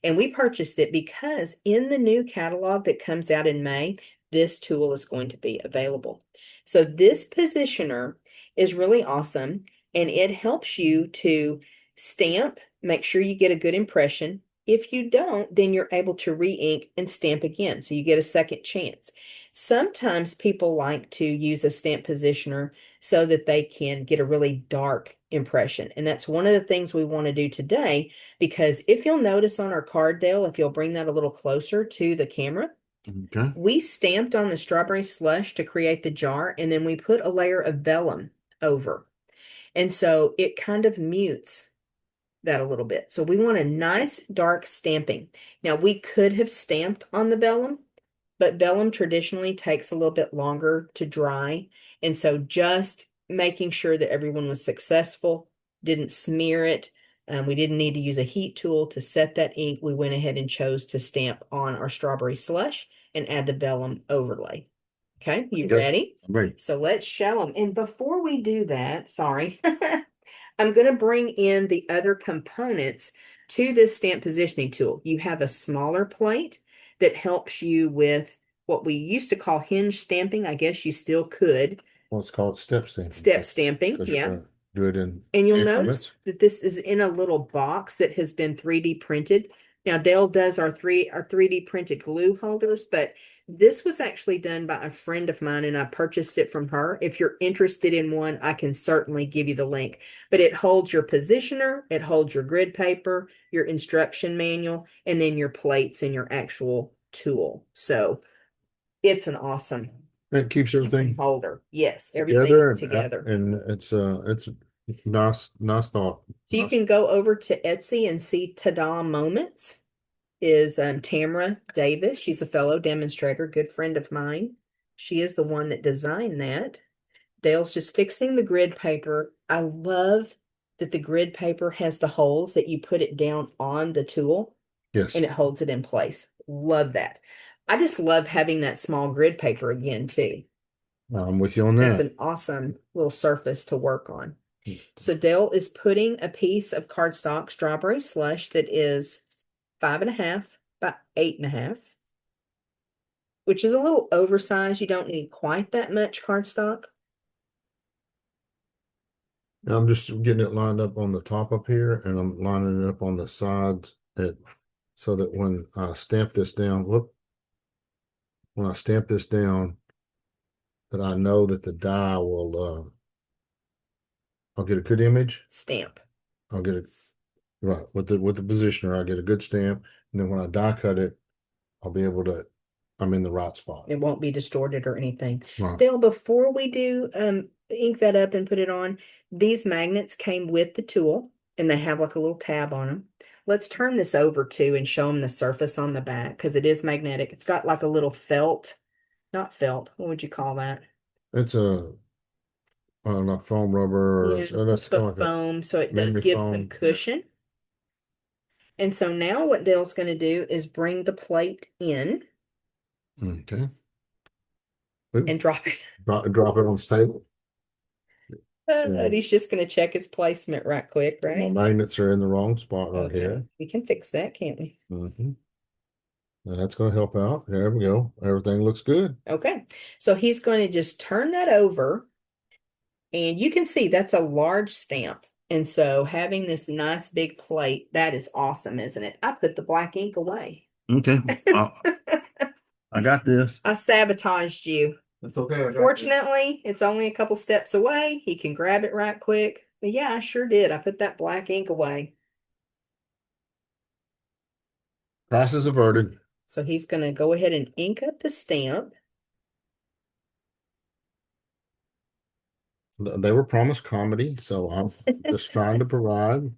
And we purchased it because in the new catalog that comes out in May, this tool is going to be available. So this positioner is really awesome, and it helps you to stamp, make sure you get a good impression. If you don't, then you're able to re-ink and stamp again. So you get a second chance. Sometimes people like to use a stamp positioner so that they can get a really dark impression. And that's one of the things we want to do today, because if you'll notice on our card, Dale, if you'll bring that a little closer to the camera, Okay. we stamped on the strawberry slush to create the jar, and then we put a layer of vellum over. And so it kind of mutes that a little bit. So we want a nice dark stamping. Now we could have stamped on the vellum, but vellum traditionally takes a little bit longer to dry. And so just making sure that everyone was successful, didn't smear it. We didn't need to use a heat tool to set that ink. We went ahead and chose to stamp on our strawberry slush and add the vellum overlay. Okay, you Okay. ready? I'm ready. So let's show them. And before we do that, sorry, I'm going to bring in the other components to this stamp positioning tool. You have a smaller plate that helps you with what we used to call hinge stamping. I guess you still could. Let's call it step stamping. Step stamping, Because yeah. you're gonna do it in And you'll increments. notice that this is in a little box that has been 3D printed. Now Dale does our 3D printed glue holders, but this was actually done by a friend of mine and I purchased it from her. If you're interested in one, I can certainly give you the link. But it holds your positioner, it holds your grid paper, your instruction manual, and then your plates and your actual tool. So it's an awesome, It keeps awesome everything holder. Yes, everything together together. and it's nice thought. So you can go over to Etsy and see Ta-Da Moments is Tamara Davis. She's a fellow demonstrator, good friend of mine. She is the one that designed that. Dale's just fixing the grid paper. I love that the grid paper has the holes that you put it down on the tool Yes, and it holds it in place. Love that. I just love having that small grid paper again too. I'm with you on It's that. an awesome little surface to work on. So Dale is putting a piece of cardstock strawberry slush that is 5.5 by 8.5, which is a little oversized. You don't need quite that much cardstock. I'm just getting it lined up on the top up here, and I'm lining it up on the sides so that when I stamp this down, when I stamp this down, that I know that the die will, I'll get a good image. Stamp. I'll get it right with the positioner. I'll get a good stamp, and then when I die cut it, I'll be able to. I'm in the right spot. It won't be distorted or anything. Right. Dale, before we do ink that up and put it on, these magnets came with the tool and they have like a little tab on them. Let's turn this over too and show them the surface on the back because it is magnetic. It's got like a little felt, not felt, what would you call that? It's like foam rubber, Yeah, so that's kind of like a foam, so it does memory give foam. some cushion. And so now what Dale's going to do is bring the plate in Okay. Ooh, and drop it. drop it on the table. And he's just going to check his placement right quick, My right? magnets are in the wrong spot right Okay, here. we can fix that, can't we? That's going to help out. There we go. Everything looks good. Okay, so he's going to just turn that over, and you can see that's a large stamp. And so having this nice big plate, that is awesome, isn't it? I put the black ink away. Okay. I got this. I sabotaged you. That's okay. Fortunately, it's only a couple steps away. He can grab it right quick. But yeah, I sure did. I put that black ink away. Crisis averted. So he's going to go ahead and ink up the stamp. They were promised comedy, so I'm just trying to provide.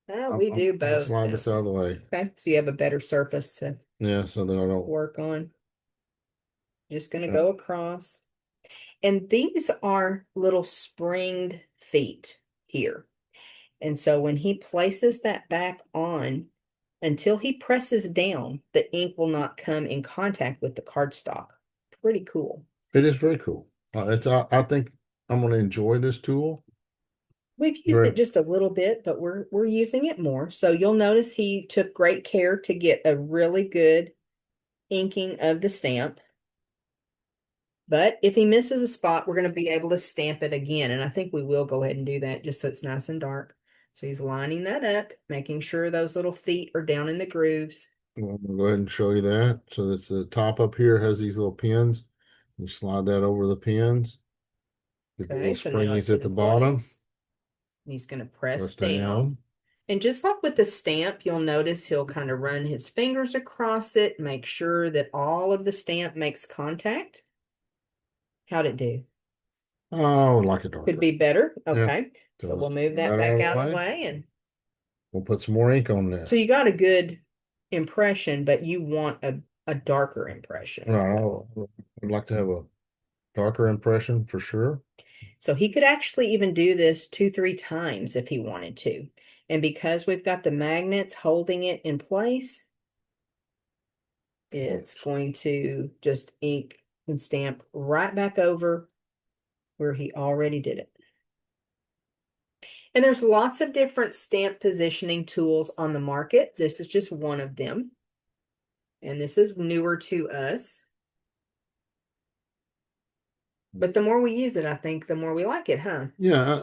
We do I'll both. slide this out of the way. Okay, so you have a better surface to Yeah, so that I don't. work on. Just going to go across. And these are little springed feet here. And so when he places that back on, until he presses down, the ink will not come in contact with the cardstock. Pretty cool. It is very cool. I think I'm going to enjoy this tool. We've used it just a little bit, but we're using it more. So you'll notice he took great care to get a really good inking of the stamp. But if he misses a spot, we're going to be able to stamp it again. And I think we will go ahead and do that just so it's nice and dark. So he's lining that up, making sure those little feet are down in the grooves. I'm going to go ahead and show you that. So that's the top up here has these little pins. You slide that over the pins. Get the Okay, little so now springies it's at the in bottom. place. And he's going to press Press down. And just like with the stamp, you'll notice he'll kind of run his fingers across it, make sure that all of the stamp makes contact. How'd it do? Oh, like it darker. Could be better. Yeah. Okay. So we'll move that back out of the way and we'll put some more ink on this. so you got a good impression, but you want a darker impression. Right. I'd like to have a darker impression for sure. So he could actually even do this 2-3 times if he wanted to. And because we've got the magnets holding it in place, it's going to just ink and stamp right back over where he already did it. And there's lots of different stamp positioning tools on the market. This is just one of them. And this is newer to us. But the more we use it, I think the more we like it, huh? Yeah,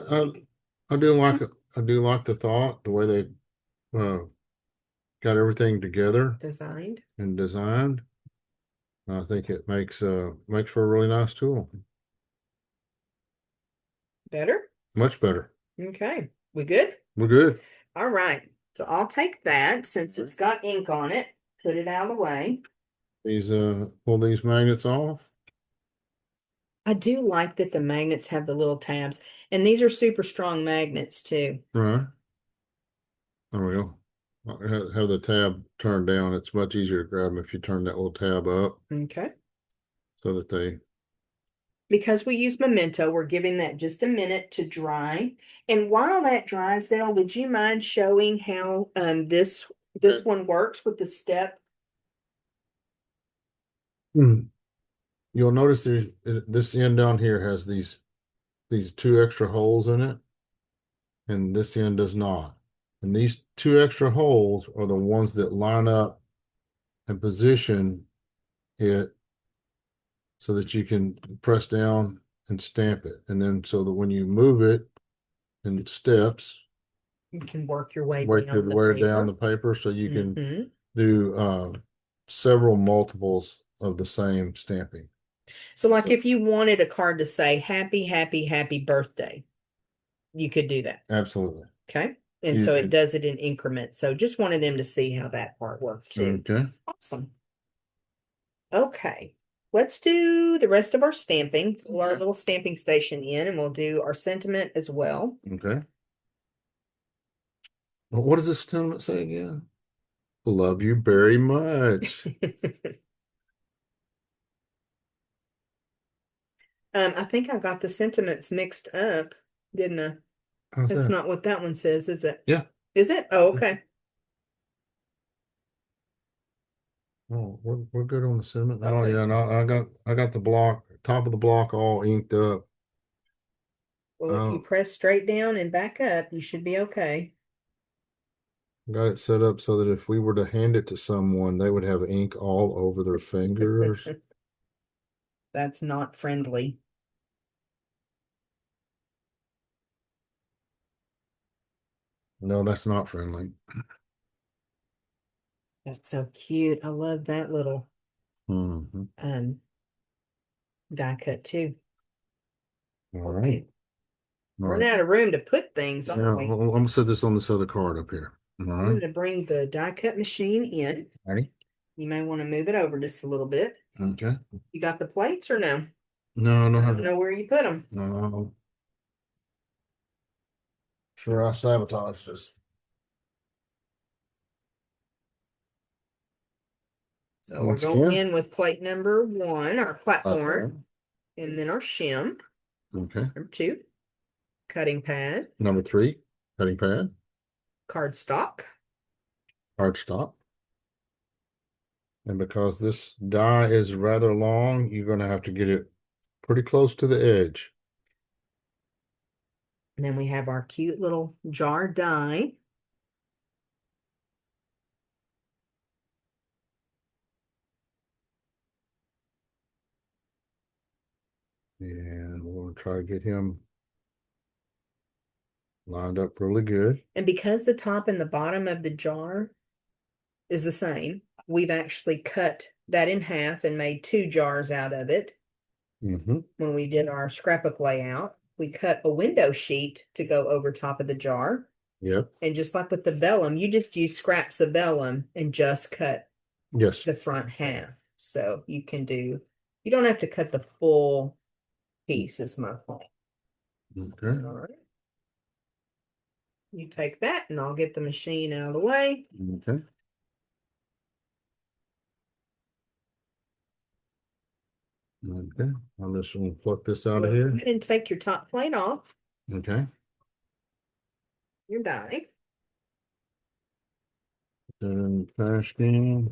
I do like it. I do like the thought, the way they got everything together Designed. and designed. I think it makes for a really nice tool. Better? Much better. Okay. We good? We're good. All right. So I'll take that since it's got ink on it, put it out of the way. These pull these magnets off. I do like that the magnets have the little tabs, and these are super strong magnets too. Right. There we go. Have the tab turned down. It's much easier to grab them if you turn that little tab up Okay. so that they. Because we use Memento, we're giving that just a minute to dry. And while that dries, Dale, would you mind showing how this one works with the step? You'll notice this end down here has these two extra holes in it, and this end does not. And these two extra holes are the ones that line up and position it so that you can press down and stamp it. And then so that when you move it in steps, You can work your way work your down the way paper. down the paper so you can Mhm. do several multiples of the same stamping. So like if you wanted a card to say happy, happy, happy birthday, you could do that. Absolutely. Okay. And so it does it in increments. So just wanted them to see how that part works too. Okay. Awesome. Okay. Let's do the rest of our stamping. Pull our little stamping station in, and we'll do our sentiment as well. Okay. Well, what does this sentiment say again? Love you very much. I think I got the sentiments mixed up, didn't I? How's That's that? not what that one says, is it? Yeah. Is it? Oh, okay. Oh, we're good on the sentiment. Oh Okay. yeah, and I got the block, top of the block all inked up. Well, if you press straight down and back up, you should be okay. Got it set up so that if we were to hand it to someone, they would have ink all over their fingers. That's not friendly. No, that's not friendly. That's so cute. I love that little Mm-hmm. die cut too. All Okay. right. All Running right. out of room to put things, Yeah, aren't we? I'm gonna set this on this other card up here. All I'm right. going to bring the die cut machine in. Ready? You may want to move it over just a little bit. Okay. You got the plates or no? No, I don't I have don't know where you put them. no. Sure, I sabotaged this. So we're Once going again. in with plate number 1, our platform, Platform. and then our shim. Okay. Number 2, cutting pad, Number 3, cutting pad, cardstock. cardstock. And because this die is rather long, you're going to have to get it pretty close to the edge. And then we have our cute little jar die. And we're going to try to get him lined up really good. And because the top and the bottom of the jar is the same, we've actually cut that in half and made 2 jars out of it. Mm-hmm. When we did our scrapbook layout, we cut a window sheet to go over top of the jar. Yep. And just like with the vellum, you just use scraps of vellum and just cut Yes. the front half. So you don't have to cut the full piece, is my point. Okay. All right. You take that and I'll get the machine out of the way. Okay. Okay. I'm just going to pluck this out of Go here. ahead and take your top plate off. Okay. Your die. Then trash can.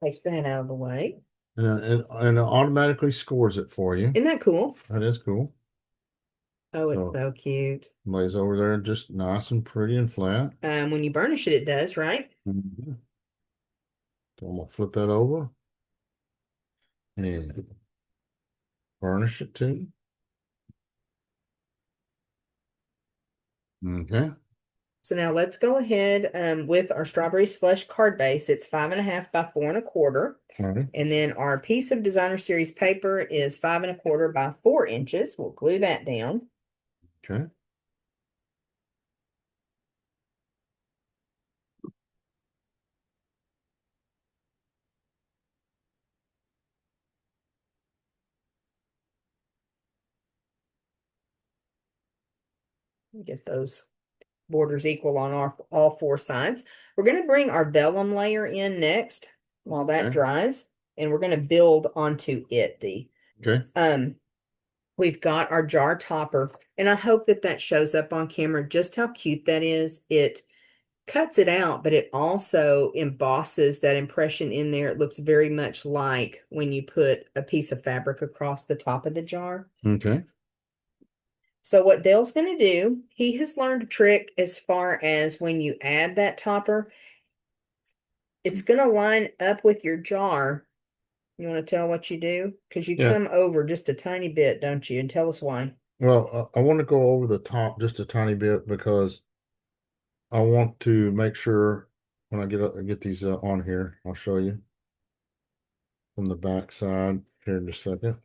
Take that out of the way. And it automatically scores it for you. Isn't that cool? That is cool. Oh, it's So so cute. lays over there just nice and pretty and flat. When you burnish it, it does, right? Mhm. So I'm gonna flip that over and burnish it too. Okay. So now let's go ahead with our strawberry slush card base. It's 5.5 by 4.25. All right. And then our piece of designer series paper is 5.25 by 4 inches. We'll glue that down. Okay. Get those borders equal on all four sides. We're going to bring our vellum layer in next while that Okay. dries, and we're going to build onto it, Dee. Okay. We've got our jar topper, and I hope that that shows up on camera just how cute that is. It cuts it out, but it also embosses that impression in there. It looks very much like when you put a piece of fabric across the top of the jar. Okay. So what Dale's going to do, he has learned a trick as far as when you add that topper, it's going to line up with your jar. You want to tell what you do? Because you Yeah. come over just a tiny bit, don't you? And tell us why. Well, I want to go over the top just a tiny bit because I want to make sure when I get these on here, I'll show you from the back side here in just a second.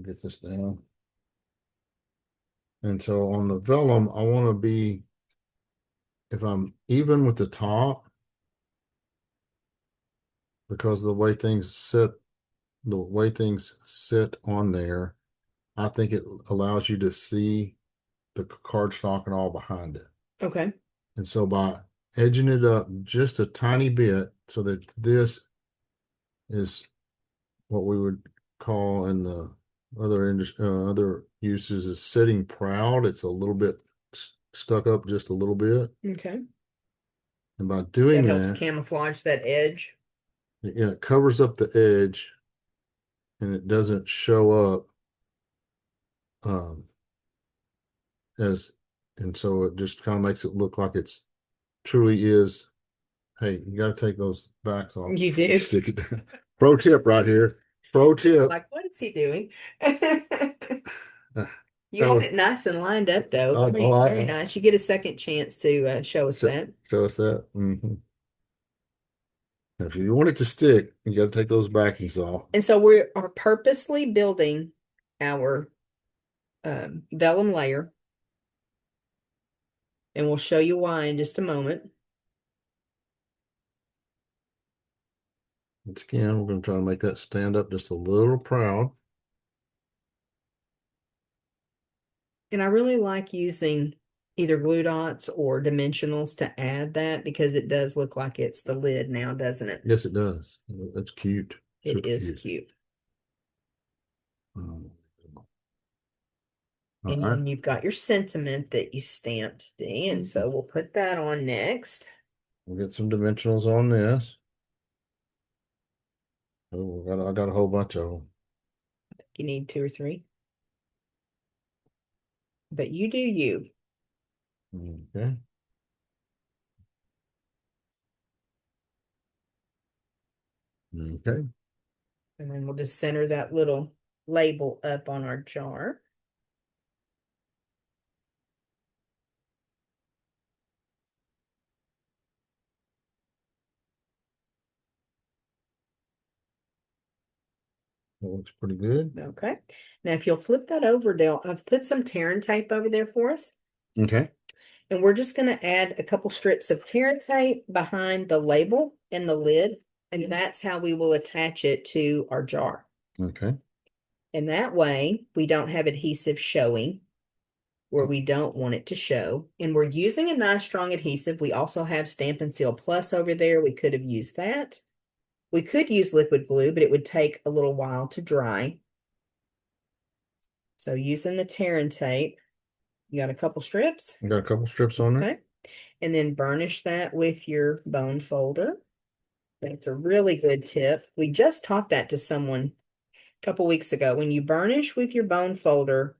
Get this down. And so on the vellum, I want to be, if I'm even with the top, because the way things sit on there, I think it allows you to see the cardstock and all behind it. Okay. And so by edging it up just a tiny bit so that this is what we would call in the other uses is sitting proud. It's a little bit stuck up just a little bit. Okay. And by That doing helps that, camouflage that edge. it covers up the edge and it doesn't show up um, as, and so it just kind of makes it look like it's truly is. Hey, you got to take those backs off. You do. Stick it down. Pro tip right here. Pro tip. Like, what is he doing? Uh, You want it nice and lined up, though. Very nice. You get a second chance to show us that. Show us that. If you want it to stick, you got to take those backings off. And so we are purposely building our vellum layer. And we'll show you why in just a moment. Once again, we're going to try to make that stand up just a little proud. And I really like using either glue dots or dimensionals to add that because it does look like it's the lid now, doesn't it? Yes, it does. It's cute. It is cute. All And right. then you've got your sentiment that you stamped, Dee, and so we'll put that on next. We'll get some dimensionals on this. Oh, I got a whole bunch of them. You need 2 or 3. But you do you. Okay. Okay. And then we'll just center that little label up on our jar. That looks pretty good. Okay. Now, if you'll flip that over, Dale, I've put some tear and tape over there for us. Okay. And we're just going to add a couple strips of tear and tape behind the label and the lid. And that's how we will attach it to our jar. Okay. And that way we don't have adhesive showing where we don't want it to show. And we're using a nice strong adhesive. We also have Stampin' Seal Plus over there. We could have used that. We could use liquid glue, but it would take a little while to dry. So using the tear and tape, you got a couple strips? I got a couple strips on there. Okay. and then burnish that with your bone folder. That's a really good tip. We just taught that to someone a couple weeks ago. When you burnish with your bone folder,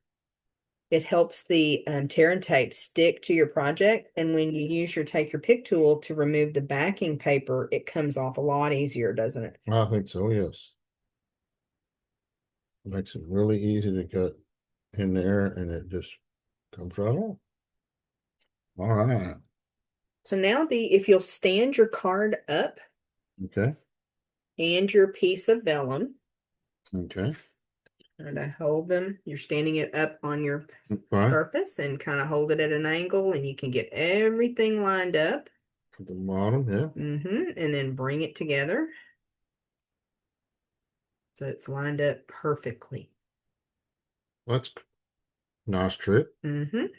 it helps the tear and tape stick to your project. And when you use your take your pick tool to remove the backing paper, it comes off a lot easier, doesn't it? I think so, yes. Makes it really easy to cut in there and it just comes right off. All right. So now if you'll stand your card up Okay. and your piece of vellum, Okay. and I hold them, you're standing it up on your Right. purpose and kind of hold it at an angle, and you can get everything lined up. At the bottom, yeah. And then bring it together. So it's lined up perfectly. That's nice trick. And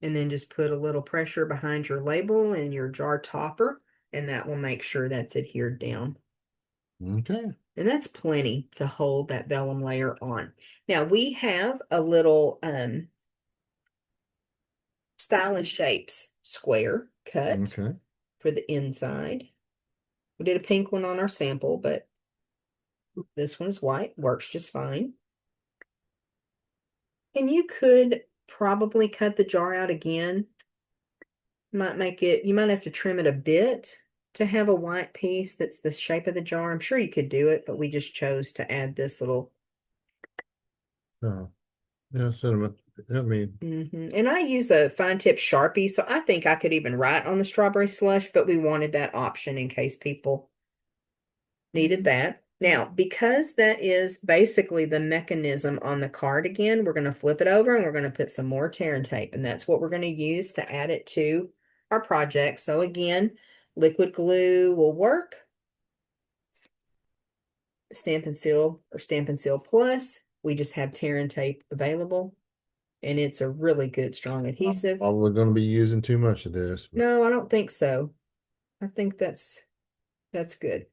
then just put a little pressure behind your label and your jar topper, and that will make sure that's adhered down. Okay. And that's plenty to hold that vellum layer on. Now we have a little Style and Shapes square cut Okay. for the inside. We did a pink one on our sample, but this one is white, works just fine. And you could probably cut the jar out again. Might make it, you might have to trim it a bit to have a white piece that's the shape of the jar. I'm sure you could do it, but we just chose to add this little. Yeah, cinnamon. I mean, And I use a fine tip Sharpie, so I think I could even write on the strawberry slush, but we wanted that option in case people needed that. Now, because that is basically the mechanism on the card again, we're going to flip it over and we're going to put some more tear and tape, and that's what we're going to use to add it to our project. So again, liquid glue will work. Stampin' Seal or Stampin' Seal Plus, we just have tear and tape available, and it's a really good, strong adhesive. probably going to be using too much of this. But No, I don't think so. I think that's good.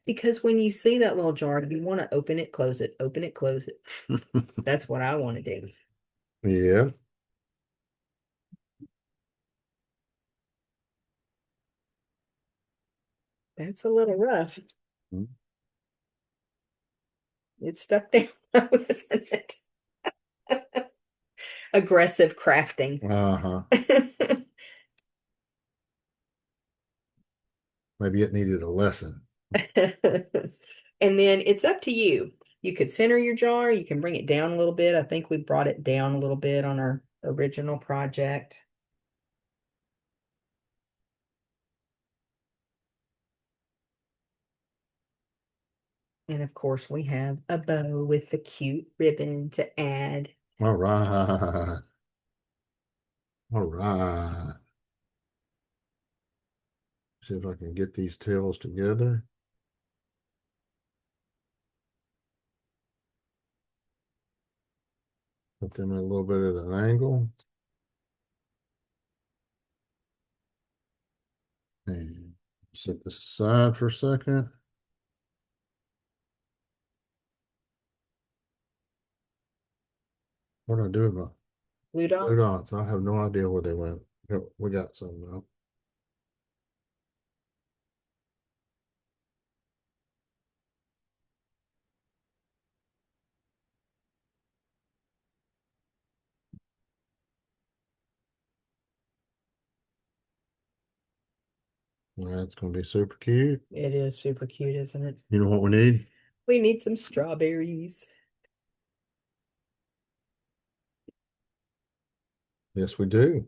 Because when you see that little jar, you want to open it, close it, open it, close it. That's what I want to do. Yeah. That's a little rough. Mhm. It's stuck down, isn't it? Aggressive crafting. Uh-huh. Maybe it needed a lesson. And then it's up to you. You could center your jar. You can bring it down a little bit. I think we brought it down a little bit on our original project. And of course, we have a bow with the cute ribbon to add. All right. All right. See if I can get these tails together. Put them at a little bit at an angle. And set this aside for a second. What did I do about Blue dot. blue dots? I have no idea where they went. Yep, we got some now. That's going to be super cute. It is super cute, isn't it? You know what we need? We need some strawberries. Yes, we do.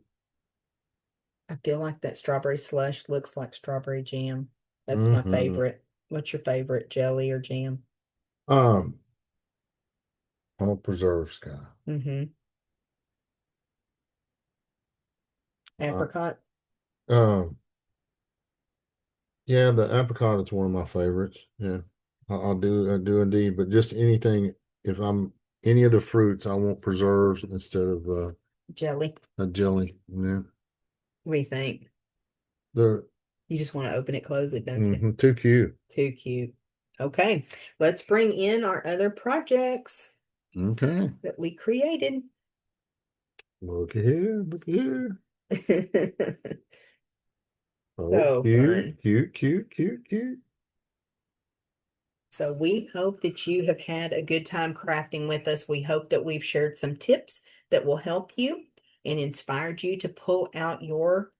I feel like that strawberry slush looks like strawberry jam. That's my Mm-hmm. favorite. What's your favorite, jelly or jam? I'm a preserves guy. Apricot. Um, yeah, the apricot is one of my favorites. Yeah, I do indeed. But just anything, if I'm any of the fruits, I want preserves instead of Jelly. a jelly. Yeah, What do you think? they're You just want to open it, close it, don't you? too cute. Too cute. Okay, let's bring in our other projects Okay, that we created. look at here, look at here. Oh, So cute, fun. cute, cute, cute, cute. So we hope that you have had a good time crafting with us. We hope that we've shared some tips that will help you and inspired you to pull out your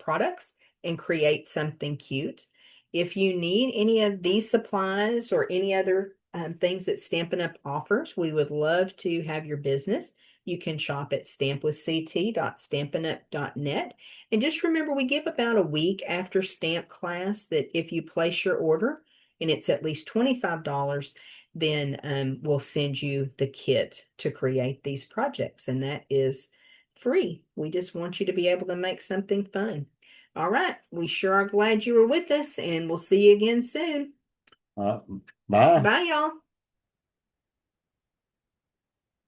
products and create something cute. If you need any of these supplies or any other things that Stampin' Up offers, we would love to have your business. You can shop at stampwithct.stampinup.net. And just remember, we give about a week after stamp class that if you place your order and it's at least $25, then we'll send you the kit to create these projects. And that is free. We just want you to be able to make something fun. All right. We sure are glad you were with us, and we'll see you again soon. Bye. Bye, y'all.